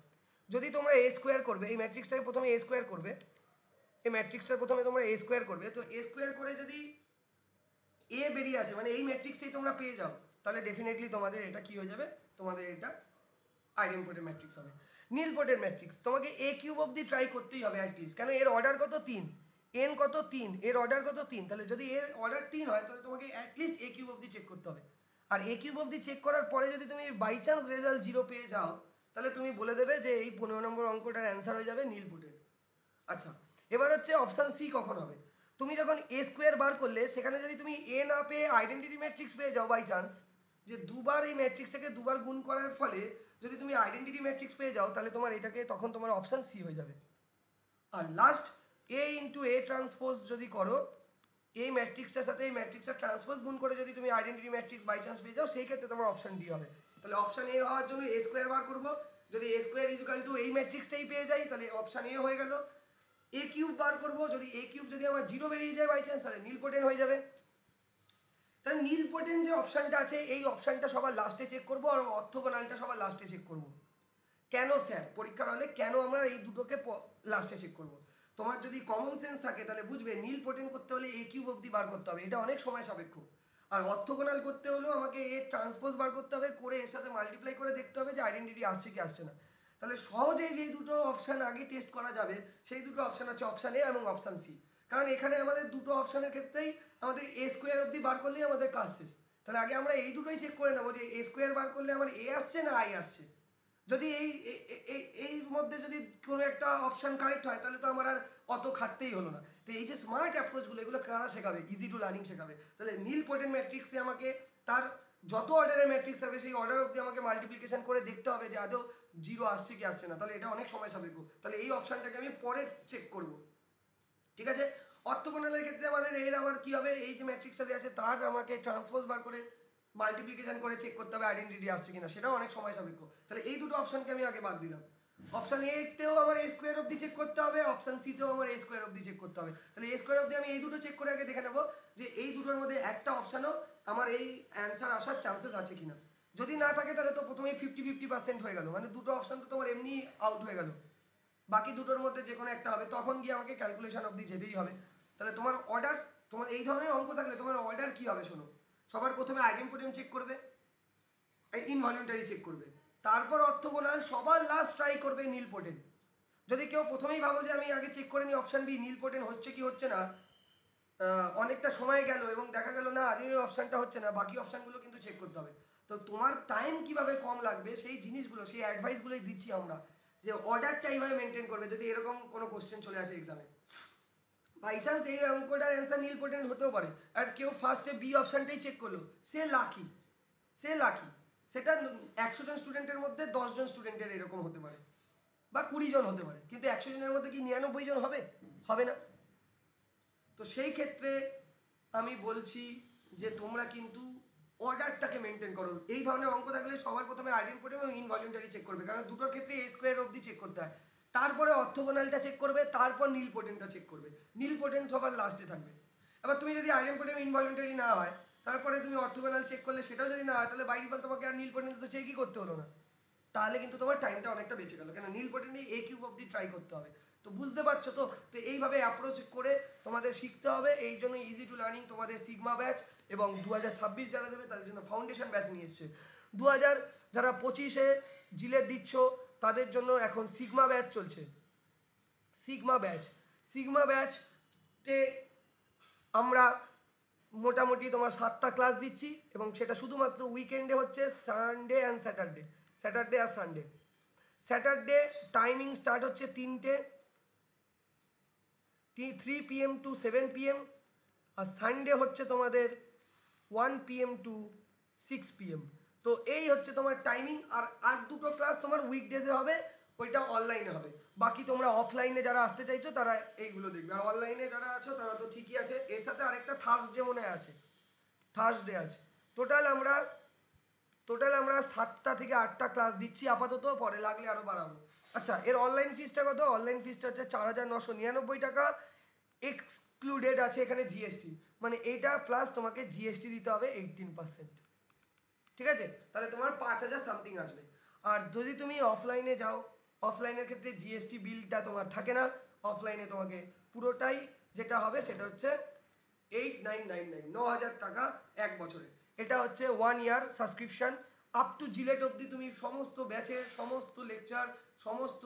যদি তোমরা এ স্কোয়ার করবে, এই ম্যাট্রিক্সটাকে প্রথমে এ স্কোয়ার করবে, এই ম্যাট্রিক্সটার প্রথমে তোমরা এ স্কোয়ার করবে, তো এ স্কোয়ার করে যদি এ বেরিয়ে আসে মানে এই ম্যাট্রিক্সটাই তোমরা পেয়ে যাও, তাহলে ডেফিনেটলি তোমাদের এটা কি হয়ে যাবে, তোমাদের এটা আইডেমপোটেন্ট ম্যাট্রিক্স হবে। নীল পোটেন্ট ম্যাট্রিক্স তোমাকে এ কিউব অবধি ট্রাই করতেই হবে অ্যাটলিস্ট, কেন এর অর্ডার কত 3, এন কত 3, এর অর্ডার কত 3, তাহলে যদি এর অর্ডার 3 হয় তাহলে তোমাকে অ্যাটলিস্ট এ কিউব অবধি চেক করতে হবে। আর এ কিউব অবধি চেক করার পরে যদি তুমি বাই চান্স রেজাল্ট 0 পেয়ে যাও, তাহলে তুমি বলে দেবে যে এই 15 নম্বর অঙ্কটার অ্যান্সার হয়ে যাবে নীল পোটেন্ট। আচ্ছা, এবার হচ্ছে অপশান সি কখন হবে, তুমি যখন এ স্কোয়ার বার করলে সেখানে যদি তুমি এ না পেয়ে আইডেন্টিটি ম্যাট্রিক্স পেয়ে যাও বাই চান্স, যে দুবার এই ম্যাট্রিক্সটাকে দুবার গুণ করার ফলে যদি তুমি আইডেন্টিটি ম্যাট্রিক্স পেয়ে যাও, তাহলে তোমার এটাকে তখন তোমার অপশান সি হয়ে যাবে। আর last A into A transpose যদি করো, এই ম্যাট্রিক্সটার সাথে এই ম্যাট্রিক্সটার ট্রান্সপোজ গুণ করে যদি তুমি আইডেন্টিটি ম্যাট্রিক্স বাই চান্স পেয়ে যাও, সেই ক্ষেত্রে তোমার অপশান ডি হবে। তাহলে অপশান এ হওয়ার জন্য এ স্কোয়ার বার করবো, যদি এ স্কোয়ার ইকুয়াল টু এই ম্যাট্রিক্সটাই পেয়ে যাই তাহলে অপশান এ হয়ে গেল। এ কিউব বার করবো, যদি এ কিউব যদি আমার 0 বেরিয়ে যায় বাই চান্স, তাহলে নীল পোটেন্ট হয়ে যাবে। তাহলে নীল পোটেন্ট যে অপশানটা আছে এই অপশানটা সবার লাস্টে চেক করবো, আর অর্থোগোনালটা সবার লাস্টে চেক করবো। কেন স্যার, পরীক্ষার হলে কেন আমরা এই দুটোকে লাস্টে চেক করবো? তোমার যদি কমন সেন্স থাকে তাহলে বুঝবে নীল পোটেন্ট করতে হলে এ কিউব অবধি বার করতে হবে, এটা অনেক সময় সাপেক্ষ। আর অর্থোগোনাল করতে হলেও আমাকে এর ট্রান্সপোজ বার করতে হবে, করে এর সাথে মাল্টিপ্লাই করে দেখতে হবে যে আইডেন্টিটি আসছে কি আসছে না। তাহলে সহজেই যে দুটো অপশান আগে টেস্ট করা যাবে সেই দুটো অপশান হচ্ছে অপশান এ এবং অপশান সি। কারণ এখানে আমাদের দুটো অপশানের ক্ষেত্রেই আমাদের এ স্কোয়ার অবধি বার করলেই আমাদের কাজ শেষ। তাহলে আগে আমরা এই দুটোই চেক করে নেবো যে এ স্কোয়ার বার করলে আমার এ আসছে না আই আসছে। যদি এই মধ্যে যদি কোনো একটা অপশান কারেক্ট হয় তাহলে তো আমার আর অত খাটতেই হলো না। তো এই যে স্মার্ট অ্যাপ্রোচগুলো এগুলো কারা শেখাবে, ইজি টু লার্নিং শেখাবে। তাহলে নীল পোটেন্ট ম্যাট্রিক্সে আমাকে তার যত অর্ডারের ম্যাট্রিক্স হবে সেই অর্ডার অবধি আমাকে মাল্টিপ্লিকেশন করে দেখতে হবে যে আদৌ 0 আসছে কি আসছে না, তাহলে এটা অনেক সময় সাপেক্ষ। তাহলে এই অপশানটাকে আমি পরে চেক করব, ঠিক আছে। অর্থোগোনালের ক্ষেত্রে আমাদের এর আবার কি হবে, এই যে ম্যাট্রিক্সটা দেওয়া আছে তার আমাকে ট্রান্সপোজ বার করে মাল্টিপ্লিকেশন করে চেক করতে হবে আইডেন্টিটি আসছে কিনা, সেটাও অনেক সময় সাপেক্ষ। তাহলে এই দুটো অপশনকে আমি আগে বাদ দিলাম। অপশন এ তেও আমার এ স্কোয়ার অবধি চেক করতে হবে, অপশন সি তেও আমার এ স্কোয়ার অবধি চেক করতে হবে। তাহলে এ স্কোয়ার অবধি আমি এই দুটো চেক করে আগে দেখে নেবো যে এই দুটোর মধ্যে একটা অপশনও আমার এই অ্যান্সার আসার চান্সেস আছে কিনা। যদি না থাকে তাহলে তো প্রথমেই 50-50% হয়ে গেল, মানে দুটো অপশন তো তোমার এমনি আউট হয়ে গেল। বাকি দুটোর মধ্যে যে কোনো একটা হবে, তখন গিয়ে আমাকে ক্যালকুলেশন অবধি যেতেই হবে। তাহলে তোমার অর্ডার, তোমার এই ধরনের অঙ্ক থাকলে তোমার অর্ডার কি হবে শোনো। সবার প্রথমে আইডেন্টিটি চেক করবে, ইনভলিউন্টারি চেক করবে, তারপর অর্থোগোনাল, সবার লাস্ট ট্রাই করবে নীল পোটেন। যদি কেউ প্রথমেই ভাবো যে আমি আগে চেক করে নিই অপশন বি নীল পোটেন হচ্ছে কি হচ্ছে না, অনেকটা সময় গেল এবং দেখা গেল না আজকে ওই অপশানটা হচ্ছে না, বাকি অপশানগুলো কিন্তু চেক করতে হবে। তো তোমার টাইম কিভাবে কম লাগবে সেই জিনিসগুলো, সেই অ্যাডভাইসগুলোই দিচ্ছি আমরা, যে অর্ডারটা এইভাবে মেনটেন করবে। যদি এরকম কোনো কোশ্চেন চলে আসে এক্সামে, বাই চান্স এই অঙ্কটার অ্যান্সার নীল পোটেন হতেও পারে, আর কেউ ফার্স্টে বি অপশানটাই চেক করলো, সে লাকি, সে লাকি। সেটা 100 জন স্টুডেন্টের মধ্যে 10 জন স্টুডেন্টের এরকম হতে পারে, বা 20 জন হতে পারে, কিন্তু 100 জনের মধ্যে কি 99 জন হবে? হবে না। তো সেই ক্ষেত্রে আমি বলছি যে তোমরা কিন্তু অর্ডারটাকে মেনটেন করো। এই ধরনের অঙ্ক থাকলে সবার প্রথমে আইডেন্টিটি এবং ইনভলিউন্টারি চেক করবে, কারণ দুটোর ক্ষেত্রে এ স্কোয়ার অবধি চেক করতে হয়। তারপরে অর্থোগোনালটা চেক করবে, তারপর নীল পোটেনটা চেক করবে। নীল পোটেন সবার লাস্টে থাকবে। এবার তুমি যদি আইডেন্টিটি এবং ইনভলিউন্টারি না হয়, তারপরে তুমি অর্থোগোনাল চেক করলে সেটাও যদি না হয়, তাহলে বাই ডিফল্ট তোমাকে আর নীল পোটেন তো চেকই করতে হলো না। তাহলে কিন্তু তোমার টাইমটা অনেকটা বেঁচে গেল, কেন নীল পোটেন এ কিউব অবধি ট্রাই করতে হবে। তো বুঝতে পারছো তো? তো এইভাবে অ্যাপ্রোচ করে তোমাদের শিখতে হবে। এই জন্য ইজি টু লার্নিং তোমাদের সিগমা ব্যাচ এবং 2026 যারা দেবে তাদের জন্য ফাউন্ডেশন ব্যাচ নিয়ে এসছে। 2000 যারা 25-এ জিলেট দিচ্ছ তাদের জন্য এখন সিগমা ব্যাচ চলছে। সিগমা ব্যাচ, সিগমা ব্যাচতে আমরা মোটামুটি তোমার 7টা ক্লাস দিচ্ছি, এবং সেটা শুধুমাত্র উইকেন্ডে হচ্ছে, সানডে অ্যান্ড স্যাটারডে, স্যাটারডে আর সানডে। স্যাটারডে টাইমিং স্টার্ট হচ্ছে 3 PM টু 7 PM, আর সানডে হচ্ছে তোমাদের 1 PM টু 6 PM। তো এই হচ্ছে তোমার টাইমিং। আর দুটো ক্লাস তোমার উইকডেজে হবে, ওইটা অনলাইনে হবে। বাকি তোমরা অফলাইনে যারা আসতে চাইছো তারা এইগুলো দেখবে, আর অনলাইনে যারা আছো তারা তো ঠিকই আছে। এর সাথে আরেকটা থার্সডে মনে আছে, থার্সডে আছে। টোটাল আমরা 7টা থেকে 8টা ক্লাস দিচ্ছি আপাতত, পরে লাগলে আরও বাড়াবো। আচ্ছা, এর অনলাইন ফিসটা কত? অনলাইন ফিসটা হচ্ছে 4,999 টাকা, এক্সক্লুডেড আছে এখানে জিএসটি, মানে এইটা প্লাস তোমাকে জিএসটি দিতে হবে 18%। ঠিক আছে? তাহলে তোমার 5,000 সামথিং আসবে। আর যদি তুমি অফলাইনে যাও, অফলাইনের ক্ষেত্রে জিএসটি বিলটা তোমার থাকে না। অফলাইনে তোমাকে পুরোটাই যেটা হবে সেটা হচ্ছে 8,999, 9,000 টাকা এক বছরে। এটা হচ্ছে 1 ইয়ার সাবস্ক্রিপশন। আপ টু জিলেট অবধি তুমি সমস্ত ব্যাচের সমস্ত লেকচার, সমস্ত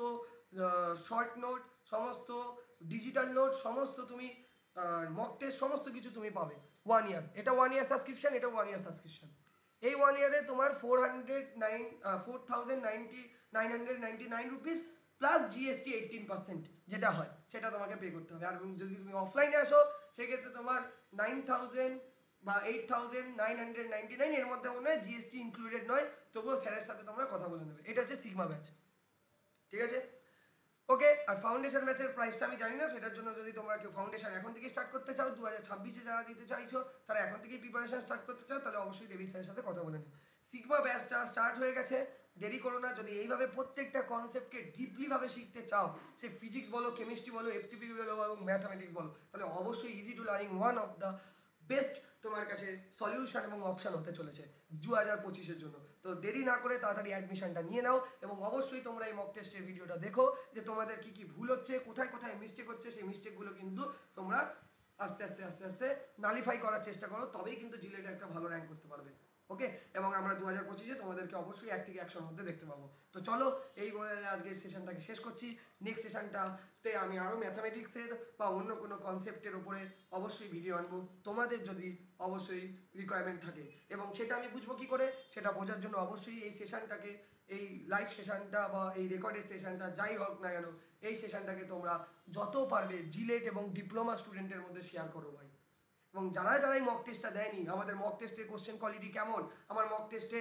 শর্ট নোট, সমস্ত ডিজিটাল নোট, সমস্ত তুমি মক টেস্ট, সমস্ত কিছু তুমি পাবে 1 ইয়ার। এটা 1 ইয়ার সাবস্ক্রিপশন, এটা 1 ইয়ার সাবস্ক্রিপশন। এই 1 ইয়ারে তোমার 4,999 রুপিস প্লাস জিএসটি 18% যেটা হয় সেটা তোমাকে পে করতে হবে। আর যদি তুমি অফলাইনে আসো সেক্ষেত্রে তোমার 9,000 বা 8,999 এর মধ্যে মনে হয় জিএসটি ইনক্লুডেড নয়, তবুও স্যারের সাথে তোমরা কথা বলে নেবে। এটা হচ্ছে সিগমা ব্যাচ। ঠিক আছে? ওকে। আর ফাউন্ডেশন ব্যাচের প্রাইসটা আমি জানি না, সেটার জন্য যদি তোমরা কেউ ফাউন্ডেশন এখন থেকে স্টার্ট করতে চাও, 2026-এ যারা দিতে চাইছো তারা এখন থেকেই প্রিপারেশন স্টার্ট করতে চাও, তাহলে অবশ্যই ডেভিড স্যারের সাথে কথা বলে নিও। সিগমা ব্যাচটা স্টার্ট হয়ে গেছে, দেরি করো না। যদি এইভাবে প্রত্যেকটা কনসেপ্টকে ডিপলিভাবে শিখতে চাও, সে ফিজিক্স বলো, কেমিস্ট্রি বলো, এফটিপি বলো এবং ম্যাথামেটিক্স বলো, তাহলে অবশ্যই easy to learning one of the best তোমার কাছে সলিউশন এবং অপশান হতে চলেছে 2025-এর জন্য। তো দেরি না করে তাড়াতাড়ি অ্যাডমিশনটা নিয়ে নাও, এবং অবশ্যই তোমরা এই মক টেস্টের ভিডিওটা দেখো যে তোমাদের কি কি ভুল হচ্ছে, কোথায় কোথায় মিস্টেক হচ্ছে। সেই মিস্টেকগুলো কিন্তু তোমরা আস্তে আস্তে আস্তে আস্তে নালিফাই করার চেষ্টা করো, তবেই কিন্তু জিলেটে একটা ভালো র্যাঙ্ক করতে পারবে। ওকে? এবং আমরা 2025-এ তোমাদেরকে অবশ্যই 1 থেকে 100-র মধ্যে দেখতে পাবো। তো চলো, এই বলে আজকের সেশনটাকে শেষ করছি। নেক্সট সেশনটাতে আমি আরও ম্যাথামেটিক্সের বা অন্য কোনো কনসেপ্টের উপরে অবশ্যই ভিডিও আনবো, তোমাদের যদি অবশ্যই রিকোয়ারমেন্ট থাকে। এবং সেটা আমি বুঝবো কী করে, সেটা বোঝার জন্য অবশ্যই এই সেশনটাকে, এই লাইভ সেশনটা বা এই রেকর্ডের সেশনটা যাই হোক না কেন, এই সেশনটাকে তোমরা যত পারবে জিলেট এবং ডিপ্লোমা স্টুডেন্টের মধ্যে শেয়ার করো ভাই। এবং যারাই মক টেস্টটা দেয়নি, আমাদের মক টেস্টের কোশ্চেন কোয়ালিটি কেমন, আমার মক টেস্টে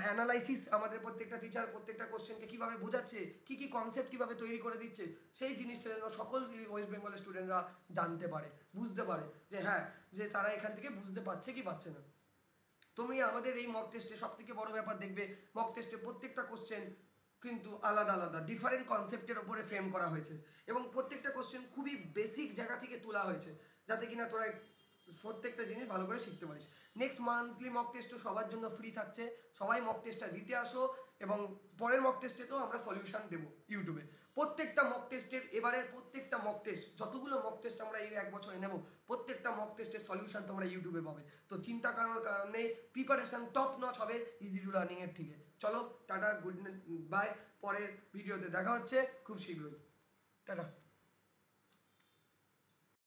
অ্যানালাইসিস, আমাদের প্রত্যেকটা টিচার প্রত্যেকটা কোশ্চেনকে কীভাবে বোঝাচ্ছে, কী কী কনসেপ্ট কীভাবে তৈরি করে দিচ্ছে, সেই জিনিসটা যেন সকল ওয়েস্ট বেঙ্গলের স্টুডেন্টরা জানতে পারে, বুঝতে পারে যে হ্যাঁ, যে তারা এখান থেকে বুঝতে পারছে কি পারছে না। তুমি আমাদের এই মক টেস্টে সব থেকে বড় ব্যাপার দেখবে, মক টেস্টে প্রত্যেকটা কোশ্চেন কিন্তু আলাদা আলাদা ডিফারেন্ট কনসেপ্টের ওপরে ফ্রেম করা হয়েছে এবং প্রত্যেকটা কোশ্চেন খুবই বেসিক জায়গা থেকে তোলা হয়েছে, যাতে কিনা তোরা প্রত্যেকটা জিনিস ভালো করে শিখতে পারিস। নেক্সট মান্থলি মক টেস্টও সবার জন্য ফ্রি থাকছে, সবাই মক টেস্টটা দিতে আসো এবং পরের মক টেস্টেতেও আমরা সলিউশন দেবো ইউটিউবে। প্রত্যেকটা মক টেস্টের, এবারের প্রত্যেকটা মক টেস্ট, যতগুলো মক টেস্ট আমরা এই এক বছরে নেব, প্রত্যেকটা মক টেস্টের সলিউশন তোমরা ইউটিউবে পাবে। তো চিন্তা করার কারণে প্রিপারেশন টপ নচ হবে ইজি টু লার্নিং এর থেকে। চলো টাটা, গুড বাই, পরের ভিডিওতে দেখা হচ্ছে খুব শীঘ্রই, টাটা।